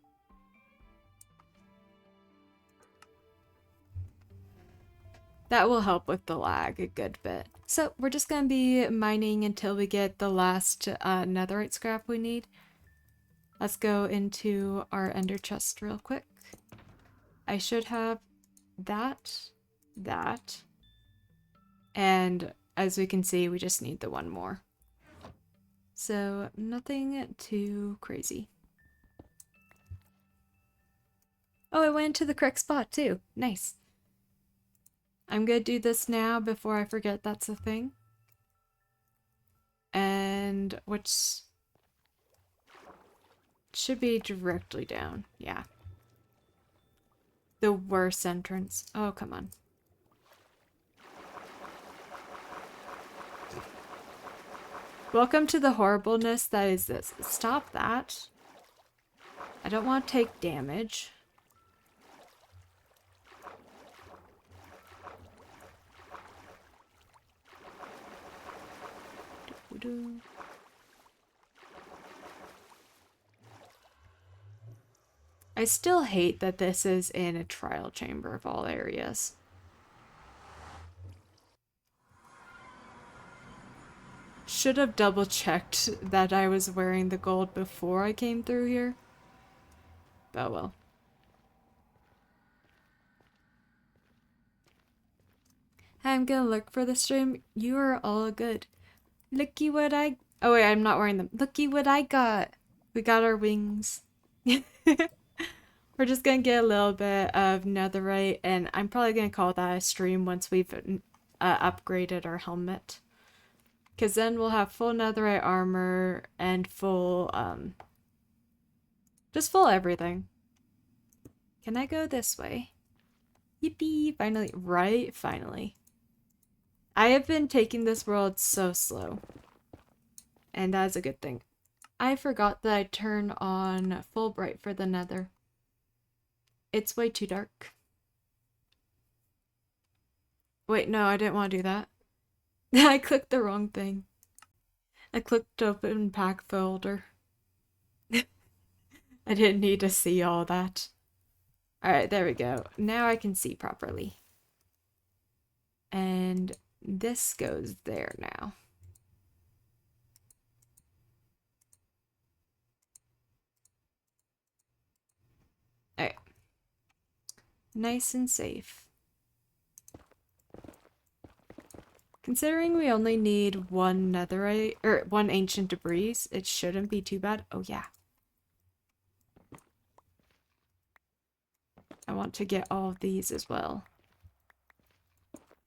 That will help with the lag a good bit. So we're just going to be mining until we get the last netherite scrap we need. Let's go into our ender chest real quick. I should have that, and as we can see, we just need the one more. So nothing too crazy. Oh, I went into the correct spot too. Nice. I'm gonna do this now before I forget that's a thing. And which should be directly down. Yeah. The worst entrance. Oh, come on. Welcome to the horribleness that is this. Stop that. I don't want to take damage. doo. I still hate that this is in a trial chamber of all areas. Should have double checked that I was wearing the gold before I came through here. Oh well. I'm gonna look for the stream. You are all good. Looky what I... Oh wait, I'm not wearing them. Looky what I got. We got our wings. We're just gonna get a little bit of netherite, and I'm probably gonna call that a stream once we've upgraded our helmet. Because then we'll have full netherite armor and full, just full everything. Can I go this way? Yippee! Finally. Right? Finally. I have been taking this world so slow. And that's a good thing. I forgot that I turned on full bright for the nether. It's way too dark. Wait, no, I didn't want to do that. I clicked the wrong thing. I clicked open pack folder. I didn't need to see all that. Alright, there we go. Now I can see properly. And this goes there now. Alright. Nice and safe. Considering we only need one netherite, or one ancient debris, it shouldn't be too bad. Oh yeah. I want to get all of these as well.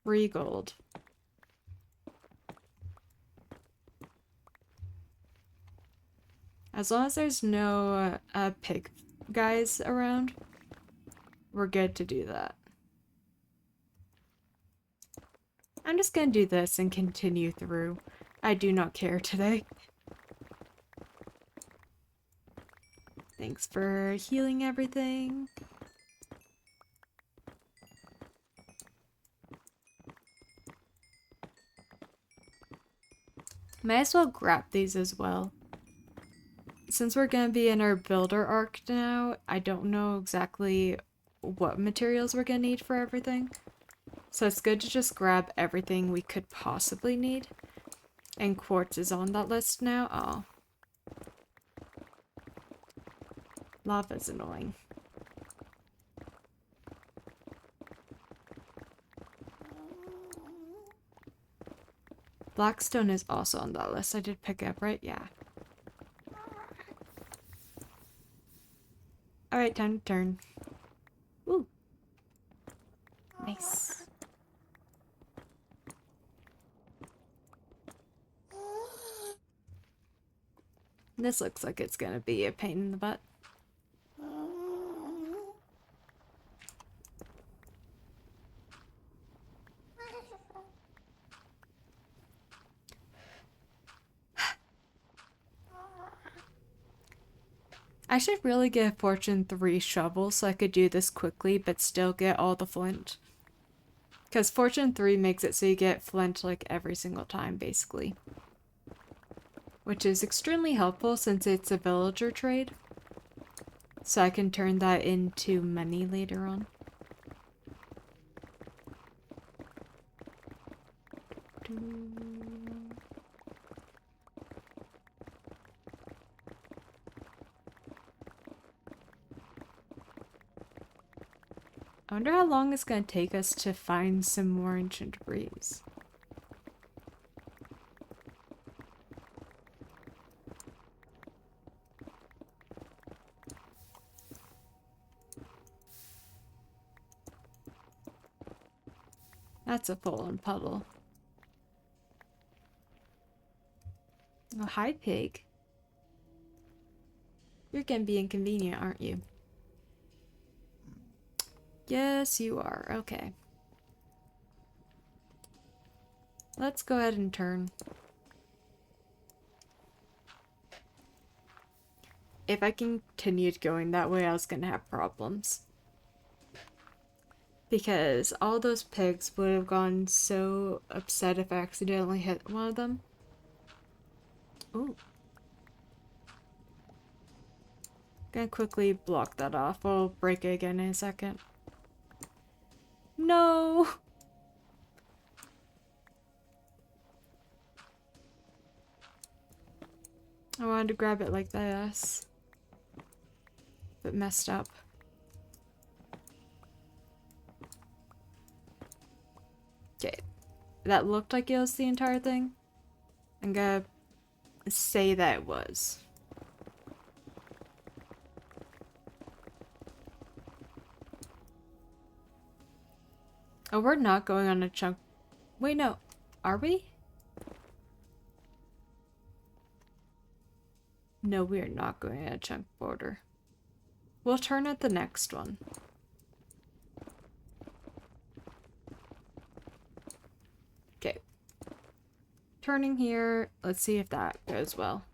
Free gold. As long as there's no pig guys around, we're good to do that. I'm just gonna do this and continue through. I do not care today. Thanks for healing everything. Might as well grab these as well. Since we're gonna be in our builder arc now, I don't know exactly what materials we're gonna need for everything. So it's good to just grab everything we could possibly need. And quartz is on that list now. Oh. Lava's annoying. Blackstone is also on that list. I did pick up, right? Yeah. Alright, time to turn. Ooh. Nice. This looks like it's gonna be a pain in the butt. I should really get a Fortune 3 shovel so I could do this quickly but still get all the flint. Because Fortune 3 makes it so you get flint like every single time, basically. Which is extremely helpful since it's a villager trade. So I can turn that into money later on. I wonder how long it's going to take us to find some more ancient debris. That's a fallen puddle. Oh, hi, pig. You're gonna be inconvenient, aren't you? Yes, you are. Okay. Let's go ahead and turn. If I continued going that way, I was gonna have problems. Because all those pigs would have gone so upset if I accidentally hit one of them. Ooh. Gonna quickly block that off. We'll break it again in a second. No! I wanted to grab it like this. But messed up. Okay. That looked like it was the entire thing. I'm gonna say that it was. Oh, we're not going on a chunk. Wait, no. Are we? No, we are not going on a chunk border. We'll turn at the next one. Okay. Turning here. Let's see if that goes well.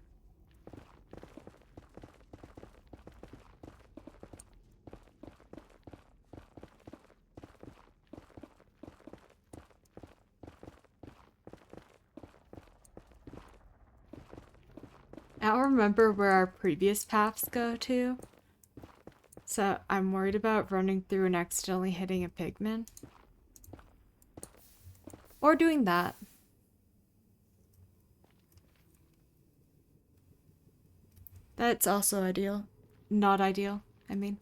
I don't remember where our previous paths go to. So I'm worried about running through and accidentally hitting a pigman. Or doing that. That's also ideal. Not ideal, I mean.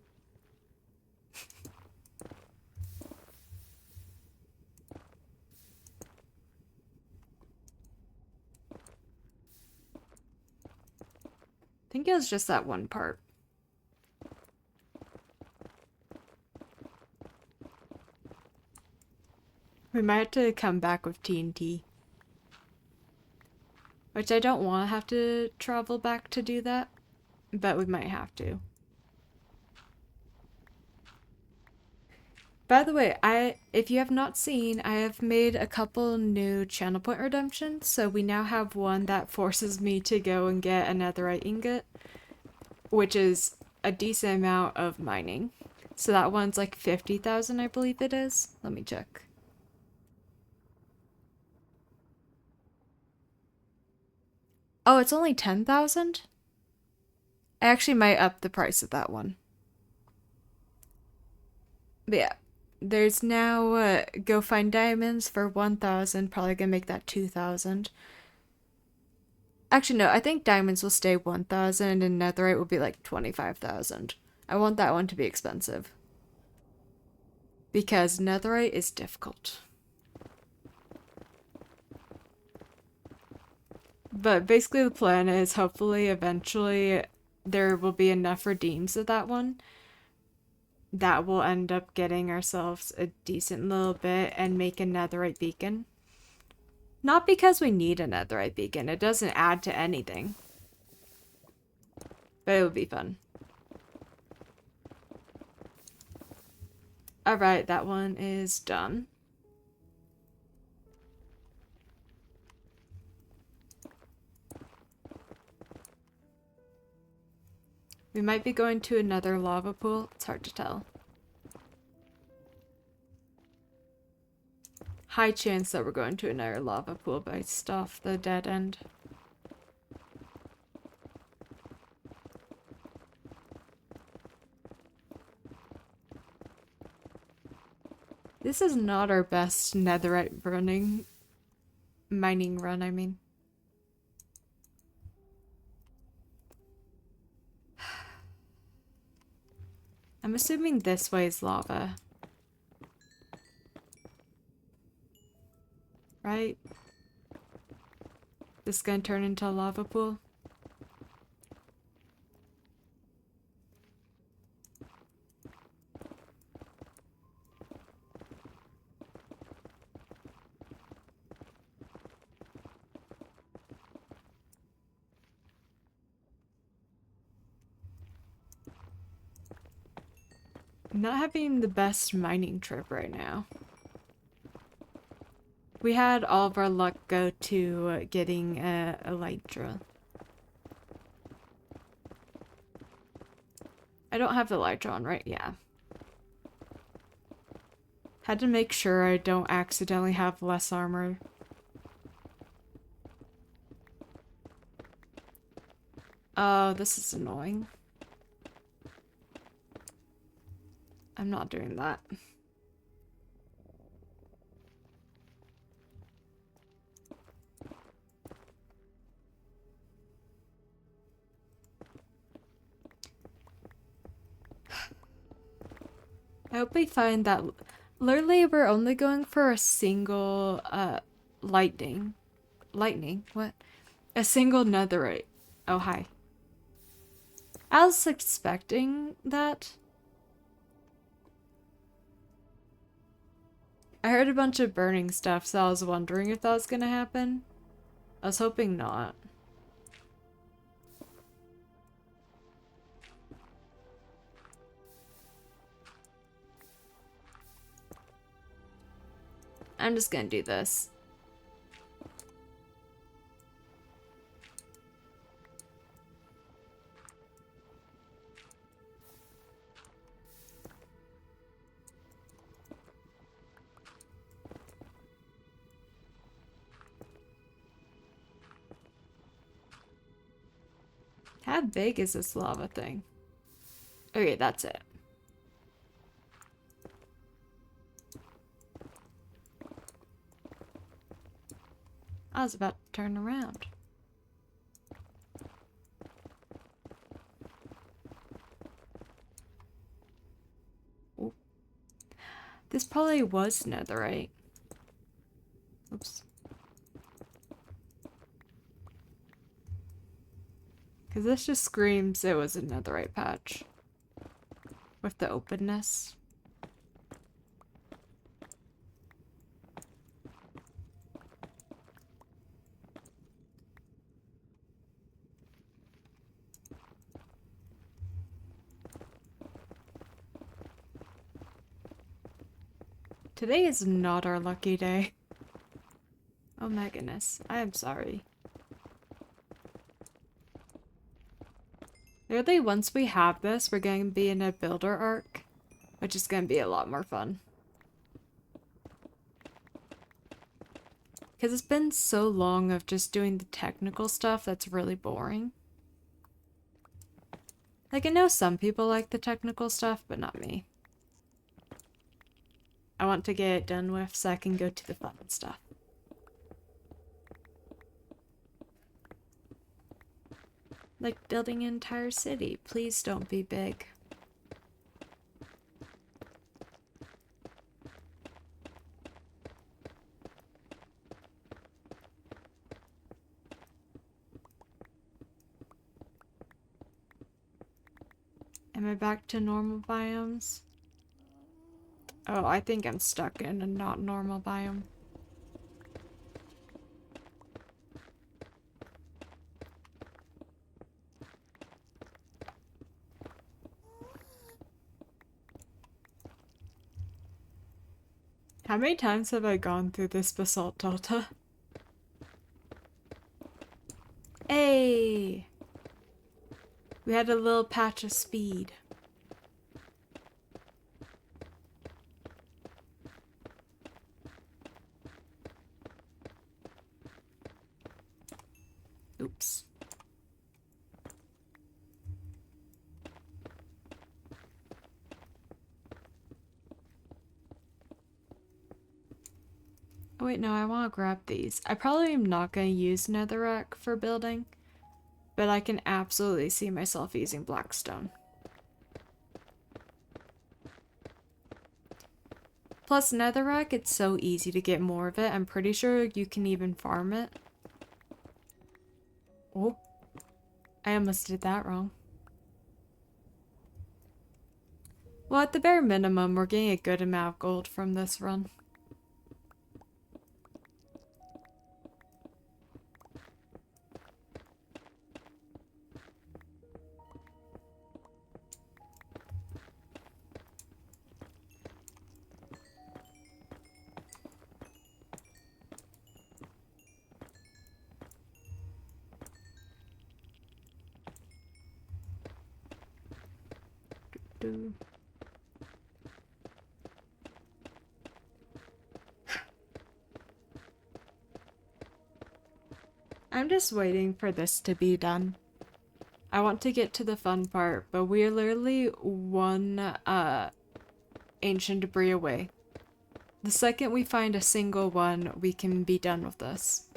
I think it was just that one part. We might have to come back with TNT. Which I don't want to have to travel back to do that. But we might have to. By the way, if you have not seen, I have made a couple new channel point redemptions. So we now have one that forces me to go and get a netherite ingot. Which is a decent amount of mining. So that one's like 50,000, I believe it is. Let me check. Oh, it's only 10,000? I actually might up the price of that one. But yeah, there's now go find diamonds for 1,000. Probably gonna make that 2,000. Actually, no, I think diamonds will stay 1,000 and netherite will be like 25,000. I want that one to be expensive. Because netherite is difficult. But basically the plan is hopefully eventually there will be enough redeems of that one that will end up getting ourselves a decent little bit and make a netherite beacon. Not because we need a netherite beacon, it doesn't add to anything. But it would be fun. Alright, that one is done. We might be going to another lava pool. It's hard to tell. High chance that we're going to another lava pool based off the dead end. This is not our best netherite mining run, I mean. I'm assuming this way is lava. Right? This is gonna turn into a lava pool. Not having the best mining trip right now. We had all of our luck go to getting a elytra. I don't have the elytra on, right? Yeah. Had to make sure I don't accidentally have less armor. Oh, this is annoying. I'm not doing that. I hope we find that literally we're only going for a single lightning. Lightning? What? A single netherite. Oh, hi. I was expecting that. I heard a bunch of burning stuff, so I was wondering if that was gonna happen. I was hoping not. I'm just gonna do this. How big is this lava thing? Okay, that's it. I was about to turn around. Ooh. This probably was netherite. Oops. Because this just screams it was a netherite patch. With the openness. Today is not our lucky day. Oh my goodness. I am sorry. Literally, once we have this, we're going to be in a builder arc, which is going to be a lot more fun. Because it's been so long of just doing the technical stuff that's really boring. Like, I know some people like the technical stuff, but not me. I want to get it done with so I can go to the fun stuff. Like building an entire city. Please don't be big. Am I back to normal biomes? Oh, I think I'm stuck in a not normal biome. How many times have I gone through this basalt delta? Hey! We had a little patch of speed. Oops. Oh wait, no, I want to grab these. I probably am not going to use netherrack for building, but I can absolutely see myself using blackstone. Plus netherrack, it's so easy to get more of it. I'm pretty sure you can even farm it. Oh, I almost did that wrong. Well, at the bare minimum, we're getting a good amount of gold from this run. Do. I'm just waiting for this to be done. I want to get to the fun part, but we are literally one ancient debris away. The second we find a single one, we can be done with this.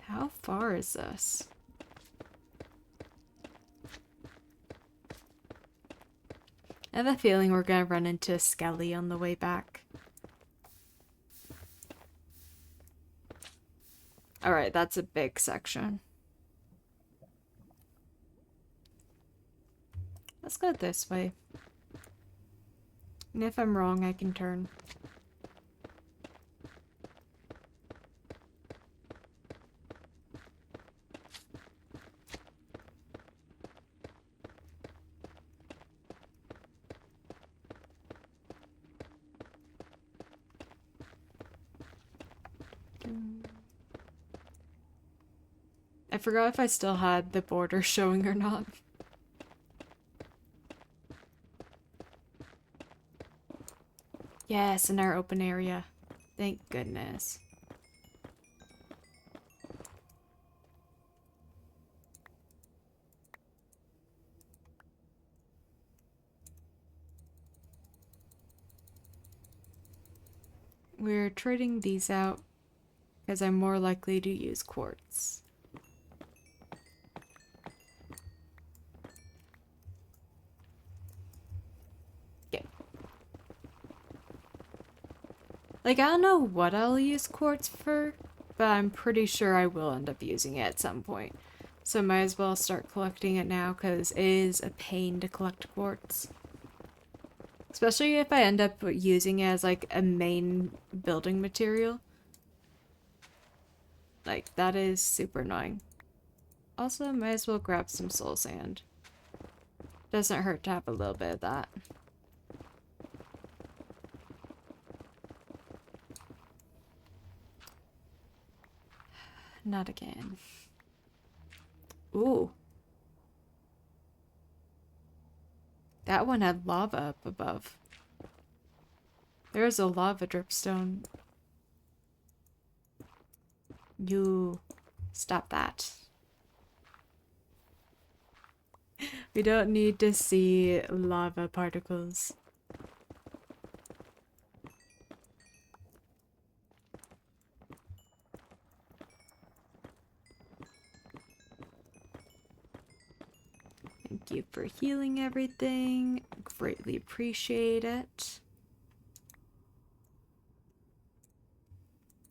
How far is this? I have a feeling we're gonna run into a skelly on the way back. Alright, that's a big section. Let's go this way. And if I'm wrong, I can turn. I forgot if I still had the border showing or not. Yes, in our open area. Thank goodness. We're trading these out because I'm more likely to use quartz. Like, I don't know what I'll use quartz for, but I'm pretty sure I will end up using it at some point. So might as well start collecting it now, because it is a pain to collect quartz. Especially if I end up using it as, like, a main building material. Like, that is super annoying. Also, might as well grab some soul sand. Doesn't hurt to have a little bit of that. Not again. Ooh. That one had lava up above. There's a lava dripstone. You stop that. We don't need to see lava particles. Thank you for healing everything. Greatly appreciate it.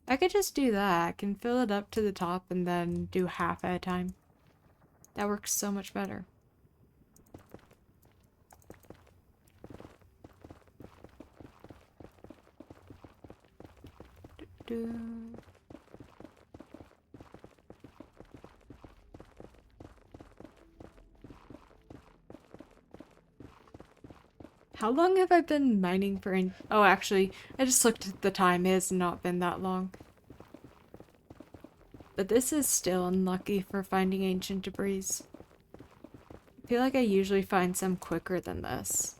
I could just do that. I can fill it up to the top and then do half at a time. That works so much better. How long have I been mining for oh, actually, I just looked at the time. It has not been that long. But this is still unlucky for finding ancient debris. I feel like I usually find some quicker than this.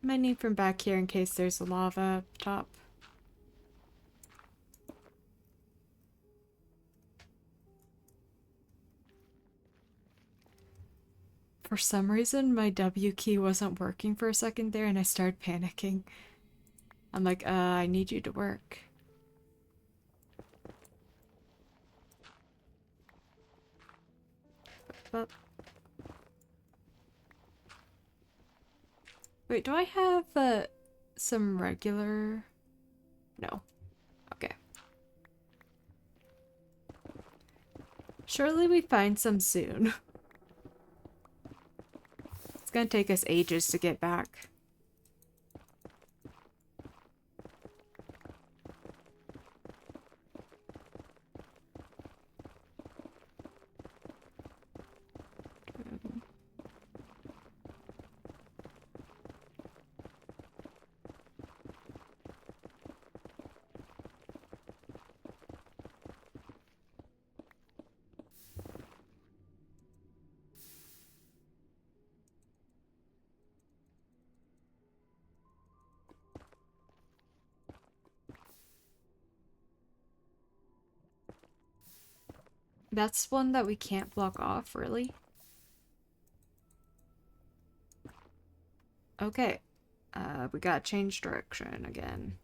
Mining from back here in case there's lava up top. For some reason, my W key wasn't working for a second there and I started panicking. I'm like, I need you to work. But... Wait, do I have some regular... No. Okay. Surely we find some soon. It's gonna take us ages to get back. That's one that we can't block off, really? Okay. We gotta change direction again.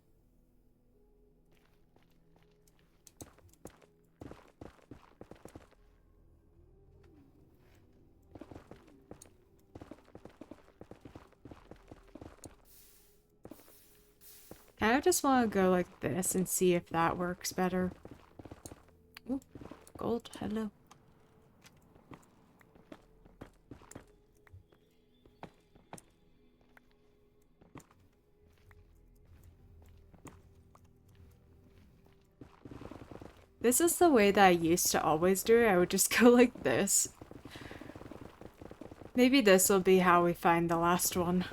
I just want to go like this and see if that works better. Ooh, gold, hello. This is the way that I used to always do it. I would just go like this. Maybe this will be how we find the last one.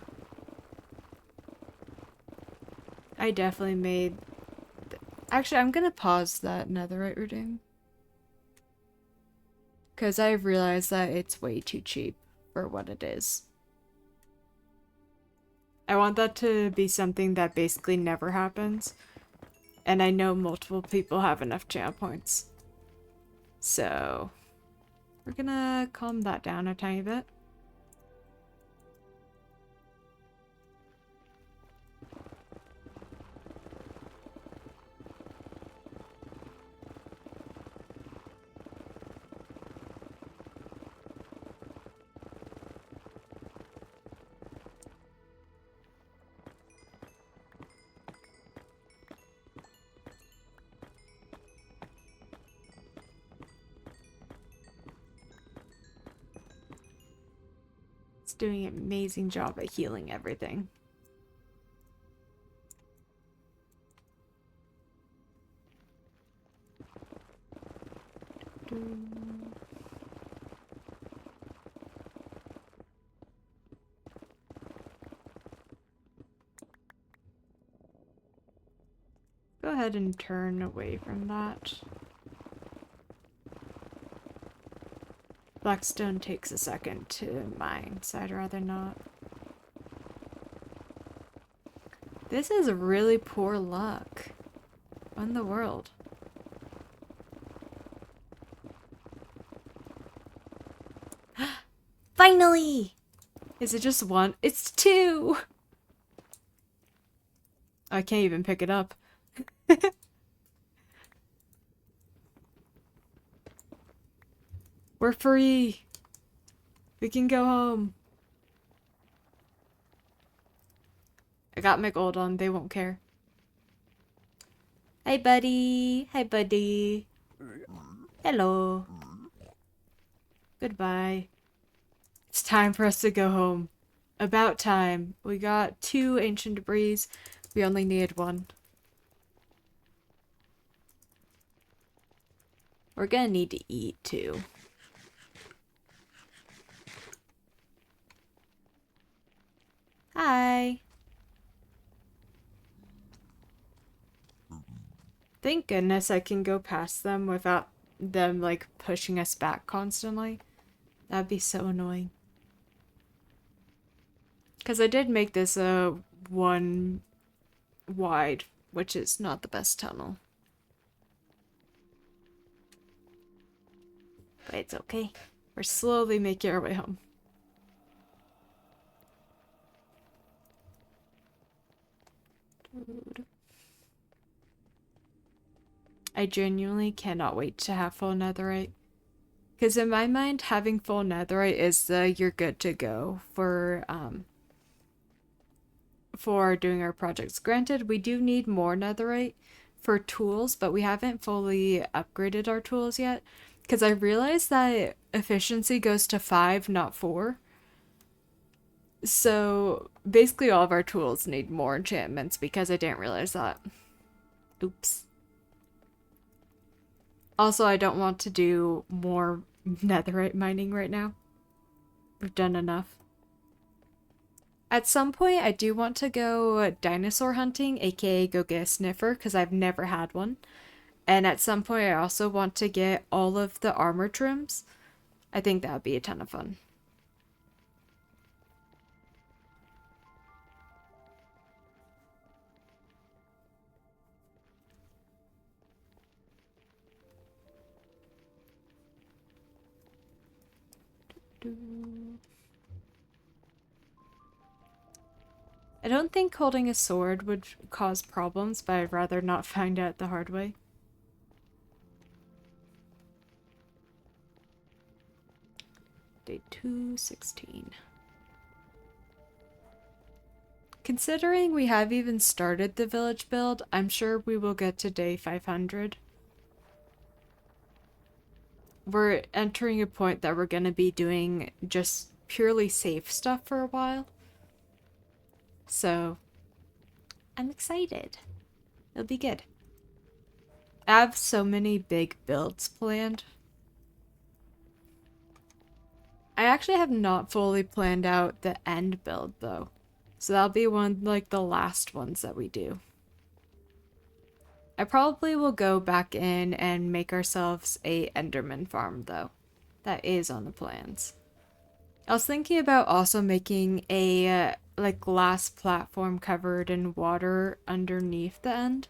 I definitely made... Actually, I'm gonna pause that netherite reading. Because I've realized that it's way too cheap for what it is. I want that to be something that basically never happens. And I know multiple people have enough channel points. So, we're gonna calm that down a tiny bit. It's doing an amazing job at healing everything. Go ahead and turn away from that. Blackstone takes a second to mine, so I'd rather not. This is really poor luck. What in the world? Finally! Is it just one? It's two! I can't even pick it up. We're free! We can go home. I got my gold on, they won't care. Hi, buddy. Hi, buddy. Hello. Goodbye. It's time for us to go home. About time. We got 2 ancient debris. We only needed 1. We're gonna need to eat, too. Hi. Thank goodness I can go past them without them, like, pushing us back constantly. That'd be so annoying. Because I did make this a 1 wide, which is not the best tunnel. But it's okay. We're slowly making our way home. I genuinely cannot wait to have full netherite. Because in my mind, having full netherite is the you're good to go for doing our projects. Granted, we do need more netherite for tools, but we haven't fully upgraded our tools yet. Because I realized that efficiency goes to 5, not 4. So basically all of our tools need more enchantments because I didn't realize that. Oops. Also, I don't want to do more netherite mining right now. We've done enough. At some point, I do want to go dinosaur hunting, aka go get a sniffer, because I've never had one. And at some point, I also want to get all of the armor trims. I think that would be a ton of fun. I don't think holding a sword would cause problems, but I'd rather not find out the hard way. Day 216. Considering we have even started the village build, I'm sure we will get to day 500. We're entering a point that we're going to be doing just purely safe stuff for a while. So, I'm excited. It'll be good. I have so many big builds planned. I actually have not fully planned out the end build though. So that'll be one like the last ones that we do. I probably will go back in and make ourselves a Enderman farm though. That is on the plans. I was thinking about also making a like glass platform covered in water underneath the end.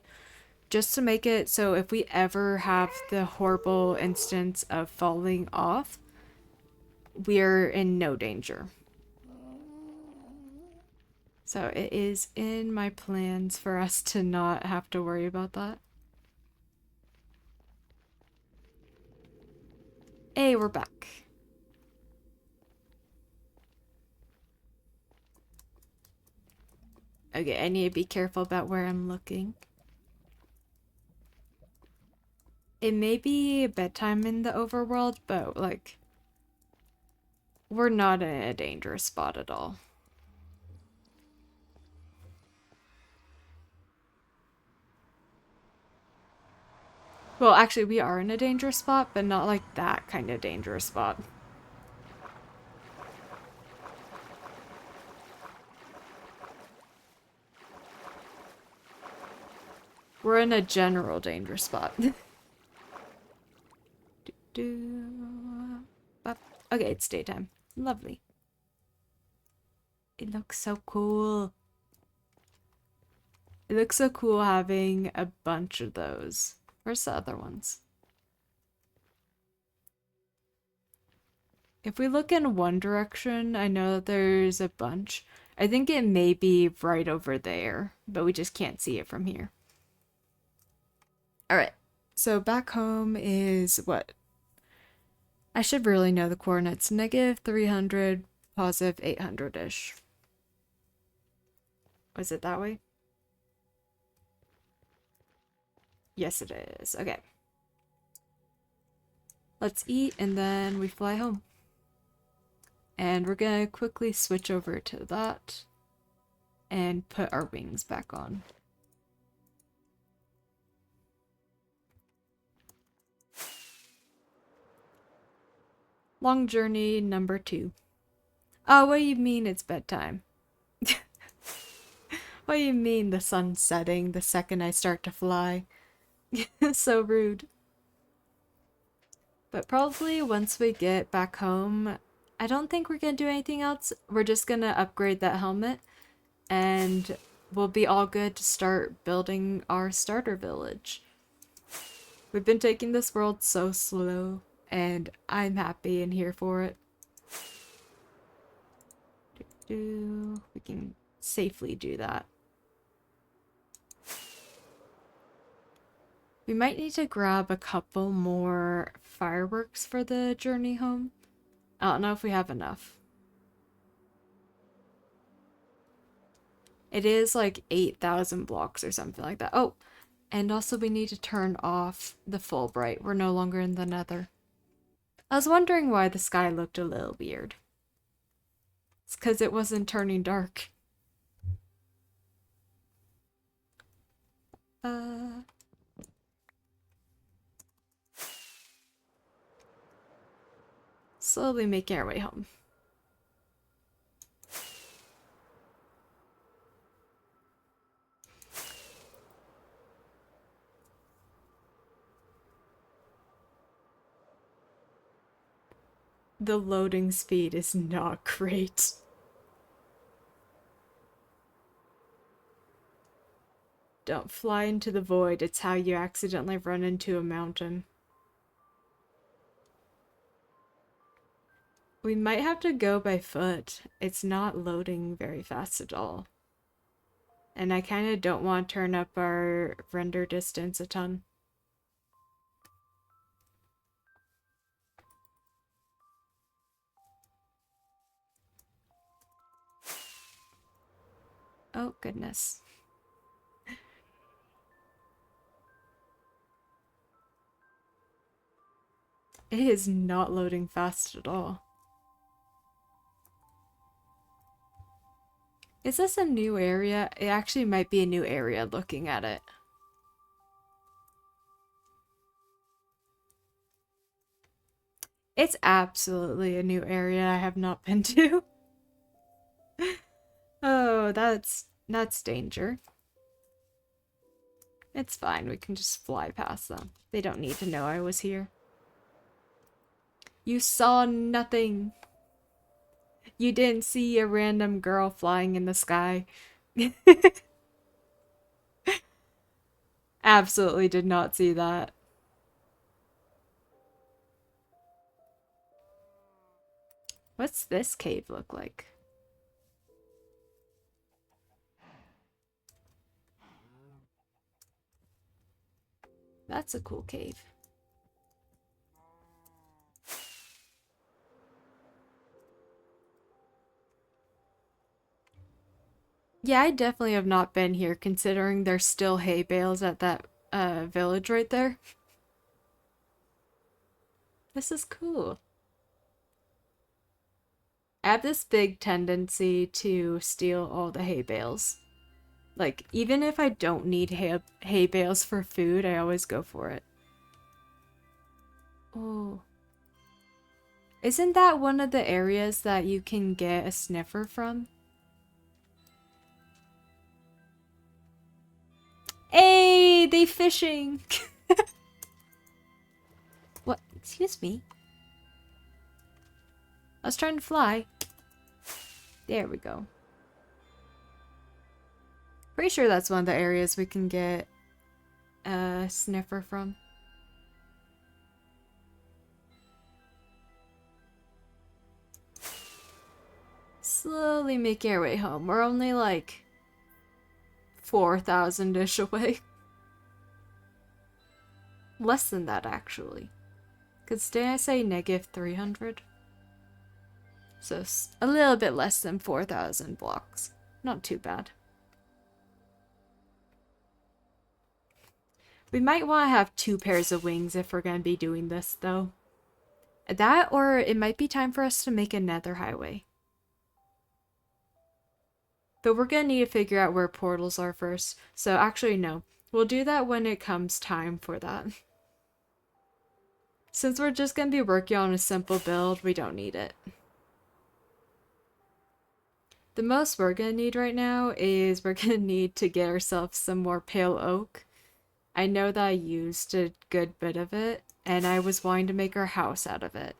Just to make it so if we ever have the horrible instance of falling off, we're in no danger. So it is in my plans for us to not have to worry about that. Hey, we're back. Okay, I need to be careful about where I'm looking. It may be bedtime in the overworld, but like, we're not in a dangerous spot at all. Well, actually, we are in a dangerous spot, but not like that kind of dangerous spot. We're in a general danger spot. Okay, it's daytime. Lovely. It looks so cool. It looks so cool having a bunch of those. Where's the other ones? If we look in one direction, I know that there's a bunch. I think it may be right over there, but we just can't see it from here. Alright, so back home is what? I should really know the coordinates. Negative 300, positive 800-ish. Was it that way? Yes, it is. Okay. Let's eat and then we fly home. And we're gonna quickly switch over to that and put our wings back on. Long journey number 2. Oh, what do you mean it's bedtime? What do you mean the sun's setting the second I start to fly? So rude. But probably once we get back home, I don't think we're gonna do anything else. We're just gonna upgrade that helmet and we'll be all good to start building our starter village. We've been taking this world so slow and I'm happy and here for it. We can safely do that. We might need to grab a couple more fireworks for the journey home. I don't know if we have enough. It is like 8,000 blocks or something like that. Oh, and also we need to turn off the Fulbright. We're no longer in the Nether. I was wondering why the sky looked a little weird. It's because it wasn't turning dark. Slowly making our way home. The loading speed is not great. Don't fly into the void, it's how you accidentally run into a mountain. We might have to go by foot. It's not loading very fast at all. And I kind of don't want to turn up our render distance a ton. Oh, goodness. It is not loading fast at all. Is this a new area? It actually might be a new area looking at it. It's absolutely a new area I have not been to. Oh, that's danger. It's fine, we can just fly past them. They don't need to know I was here. You saw nothing. You didn't see a random girl flying in the sky. Absolutely did not see that. What's this cave look like? That's a cool cave. Yeah, I definitely have not been here considering there's still hay bales at that village right there. This is cool. I have this big tendency to steal all the hay bales. Like, even if I don't need hay bales for food, I always go for it. Oh. Isn't that one of the areas that you can get a sniffer from? Hey, they fishing! What? Excuse me. I was trying to fly. There we go. Pretty sure that's one of the areas we can get a sniffer from. Slowly making our way home. We're only like 4,000-ish away. Less than that, actually. Because did I say negative 300? So a little bit less than 4,000 blocks. Not too bad. We might want to have 2 pairs of wings if we're going to be doing this, though. That, or it might be time for us to make a nether highway. But we're going to need to figure out where portals are first. So actually, no. We'll do that when it comes time for that. Since we're just going to be working on a simple build, we don't need it. The most we're going to need right now is we're going to need to get ourselves some more pale oak. I know that I used a good bit of it, and I was wanting to make our house out of it.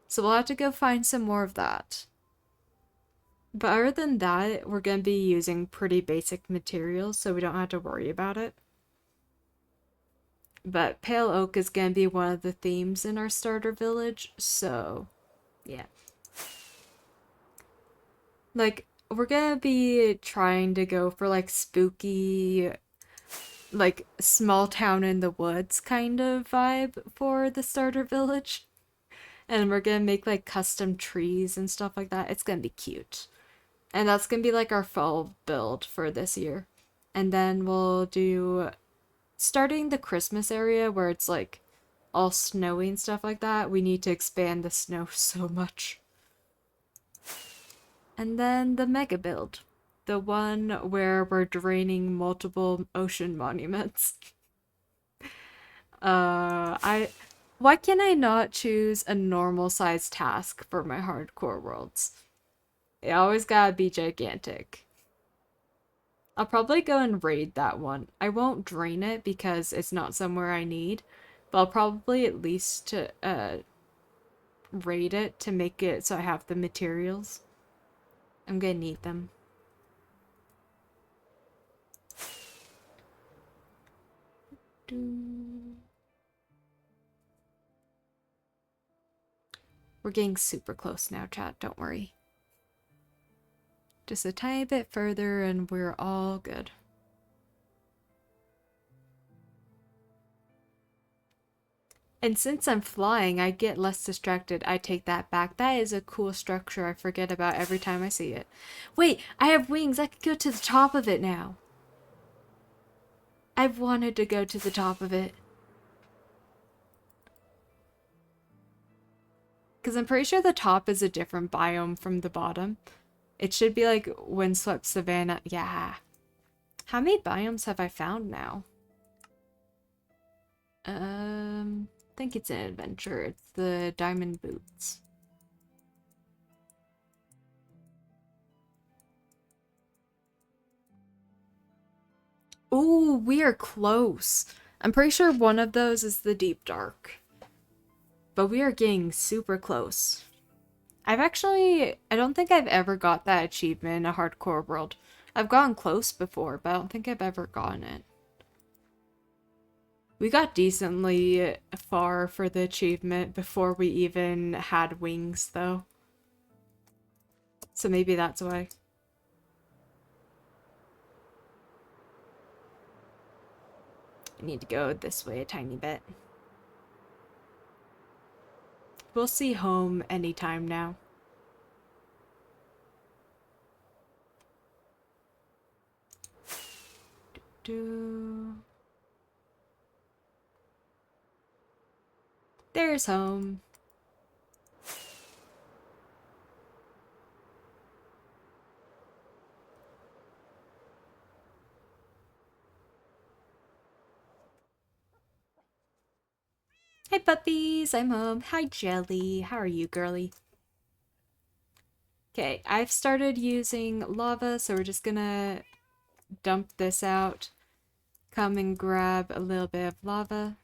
So we'll have to go find some more of that. But other than that, we're going to be using pretty basic materials, so we don't have to worry about it. But pale oak is going to be one of the themes in our starter village, so yeah. Like, we're gonna be trying to go for like spooky, like small town in the woods kind of vibe for the starter village. And we're gonna make like custom trees and stuff like that. It's gonna be cute. And that's gonna be like our fall build for this year. And then we'll do, starting the Christmas area where it's like all snowy and stuff like that, we need to expand the snow so much. And then the mega build. The one where we're draining multiple ocean monuments. I why can I not choose a normal sized task for my hardcore worlds? It always gotta be gigantic. I'll probably go and raid that one. I won't drain it because it's not somewhere I need, but I'll probably at least raid it to make it so I have the materials. I'm gonna need them. We're getting super close now, chat. Don't worry. Just a tiny bit further and we're all good. And since I'm flying, I get less distracted. I take that back. That is a cool structure I forget about every time I see it. Wait, I have wings. I could go to the top of it now. I've wanted to go to the top of it. Because I'm pretty sure the top is a different biome from the bottom. It should be like windswept savanna. Yeah. How many biomes have I found now? I think it's an adventure. It's the diamond boots. Ooh, we are close. I'm pretty sure one of those is the deep dark. But we are getting super close. I don't think I've ever got that achievement in a hardcore world. I've gotten close before, but I don't think I've ever gotten it. We got decently far for the achievement before we even had wings, though. So maybe that's why. I need to go this way a tiny bit. We'll see home anytime now. There's home. Hey puppies, I'm home. Hi Jelly, how are you, girly? Okay, I've started using lava, so we're just gonna dump this out. Come and grab a little bit of lava.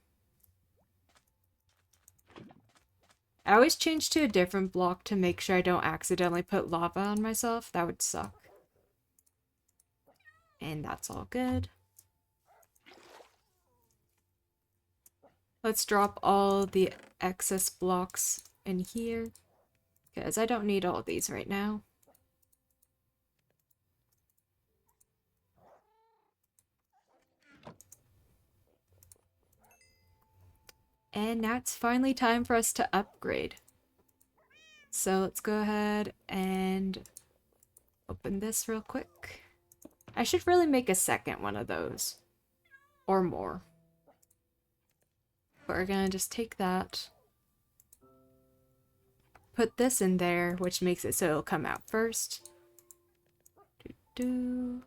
I always change to a different block to make sure I don't accidentally put lava on myself. That would suck. And that's all good. Let's drop all the excess blocks in here, because I don't need all of these right now. And now it's finally time for us to upgrade. So let's go ahead and open this real quick. I should really make a second one of those. Or more. But we're gonna just take that. Put this in there, which makes it so it'll come out first. Blop.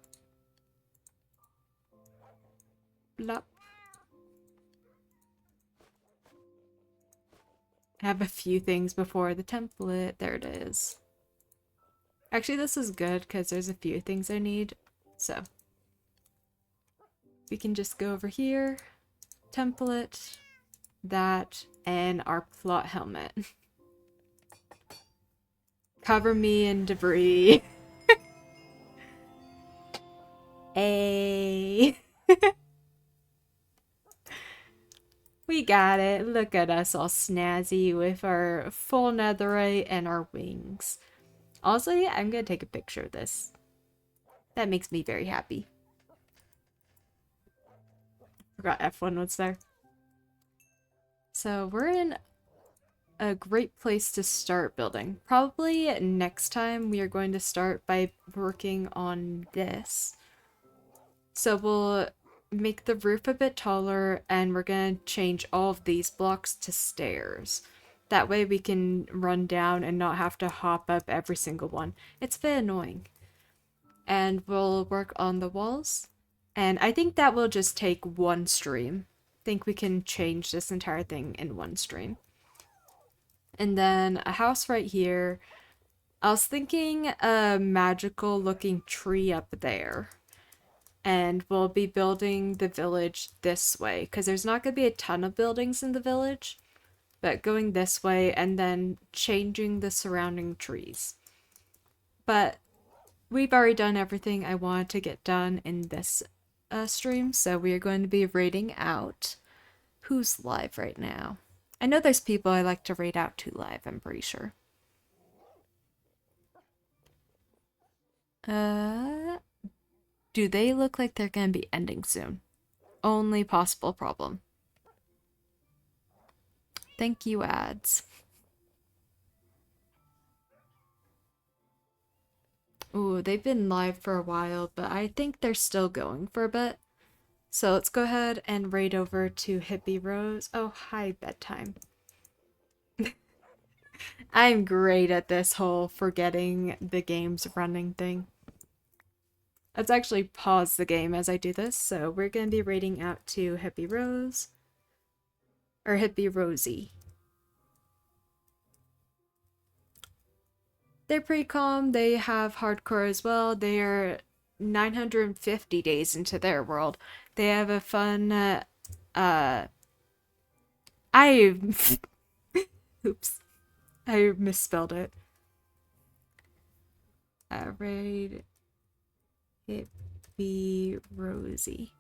I have a few things before the template. There it is. Actually, this is good because there's a few things I need. So we can just go over here, template, that, and our plot helmet. Cover me in debris. Hey. We got it. Look at us all snazzy with our full netherite and our wings. Also, yeah, I'm gonna take a picture of this. That makes me very happy. Forgot F1 was there. So we're in a great place to start building. Probably next time we are going to start by working on this. So we'll make the roof a bit taller and we're gonna change all of these blocks to stairs. That way we can run down and not have to hop up every single one. It's a bit annoying. And we'll work on the walls. And I think that will just take one stream. I think we can change this entire thing in one stream. And then a house right here. I was thinking a magical looking tree up there. And we'll be building the village this way. Because there's not going to be a ton of buildings in the village. But going this way and then changing the surrounding trees. But we've already done everything I wanted to get done in this stream. So we are going to be rating out who's live right now. I know there's people I like to raid out to live, I'm pretty sure. Uh, do they look like they're gonna be ending soon? Only possible problem. Thank you, ads. Ooh, they've been live for a while, but I think they're still going for a bit. So let's go ahead and raid over to Hippie Rose. Oh, hi, bedtime. I'm great at this whole forgetting the game's running thing. Let's actually pause the game as I do this. So we're going to be raiding out to Hippie Rose. Or Hippie Rosie. They're pretty calm. They have hardcore as well. They are 950 days into their world. They have a fun, I, oops, I misspelled it. Raid Hippie Rosie.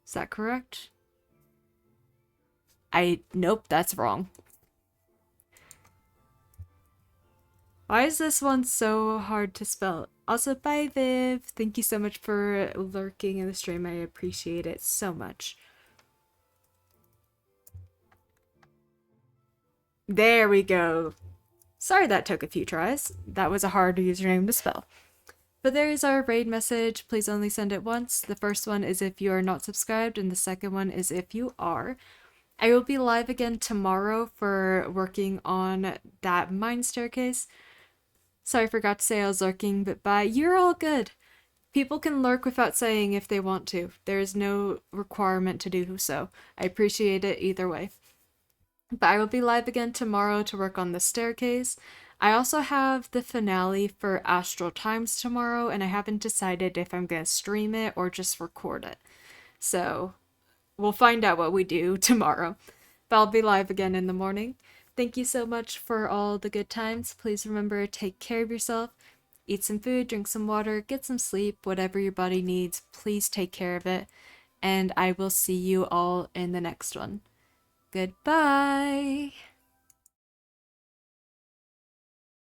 Is that correct? Nope, that's wrong. Why is this one so hard to spell? Also, bye Viv. Thank you so much for lurking in the stream. I appreciate it so much. There we go. Sorry that took a few tries. That was a hard username to spell. But there is our raid message. Please only send it once. The first one is if you are not subscribed, and the second one is if you are. I will be live again tomorrow for working on that mine staircase. Sorry, I forgot to say I was lurking, but bye. You're all good. People can lurk without saying if they want to. There is no requirement to do so. I appreciate it either way. But I will be live again tomorrow to work on the staircase. I also have the finale for Astral Times tomorrow, and I haven't decided if I'm going to stream it or just record it. So we'll find out what we do tomorrow. But I'll be live again in the morning. Thank you so much for all the good times. Please remember to take care of yourself. Eat some food, drink some water, get some sleep, whatever your body needs. Please take care of it. And I will see you all in the next one. Goodbye.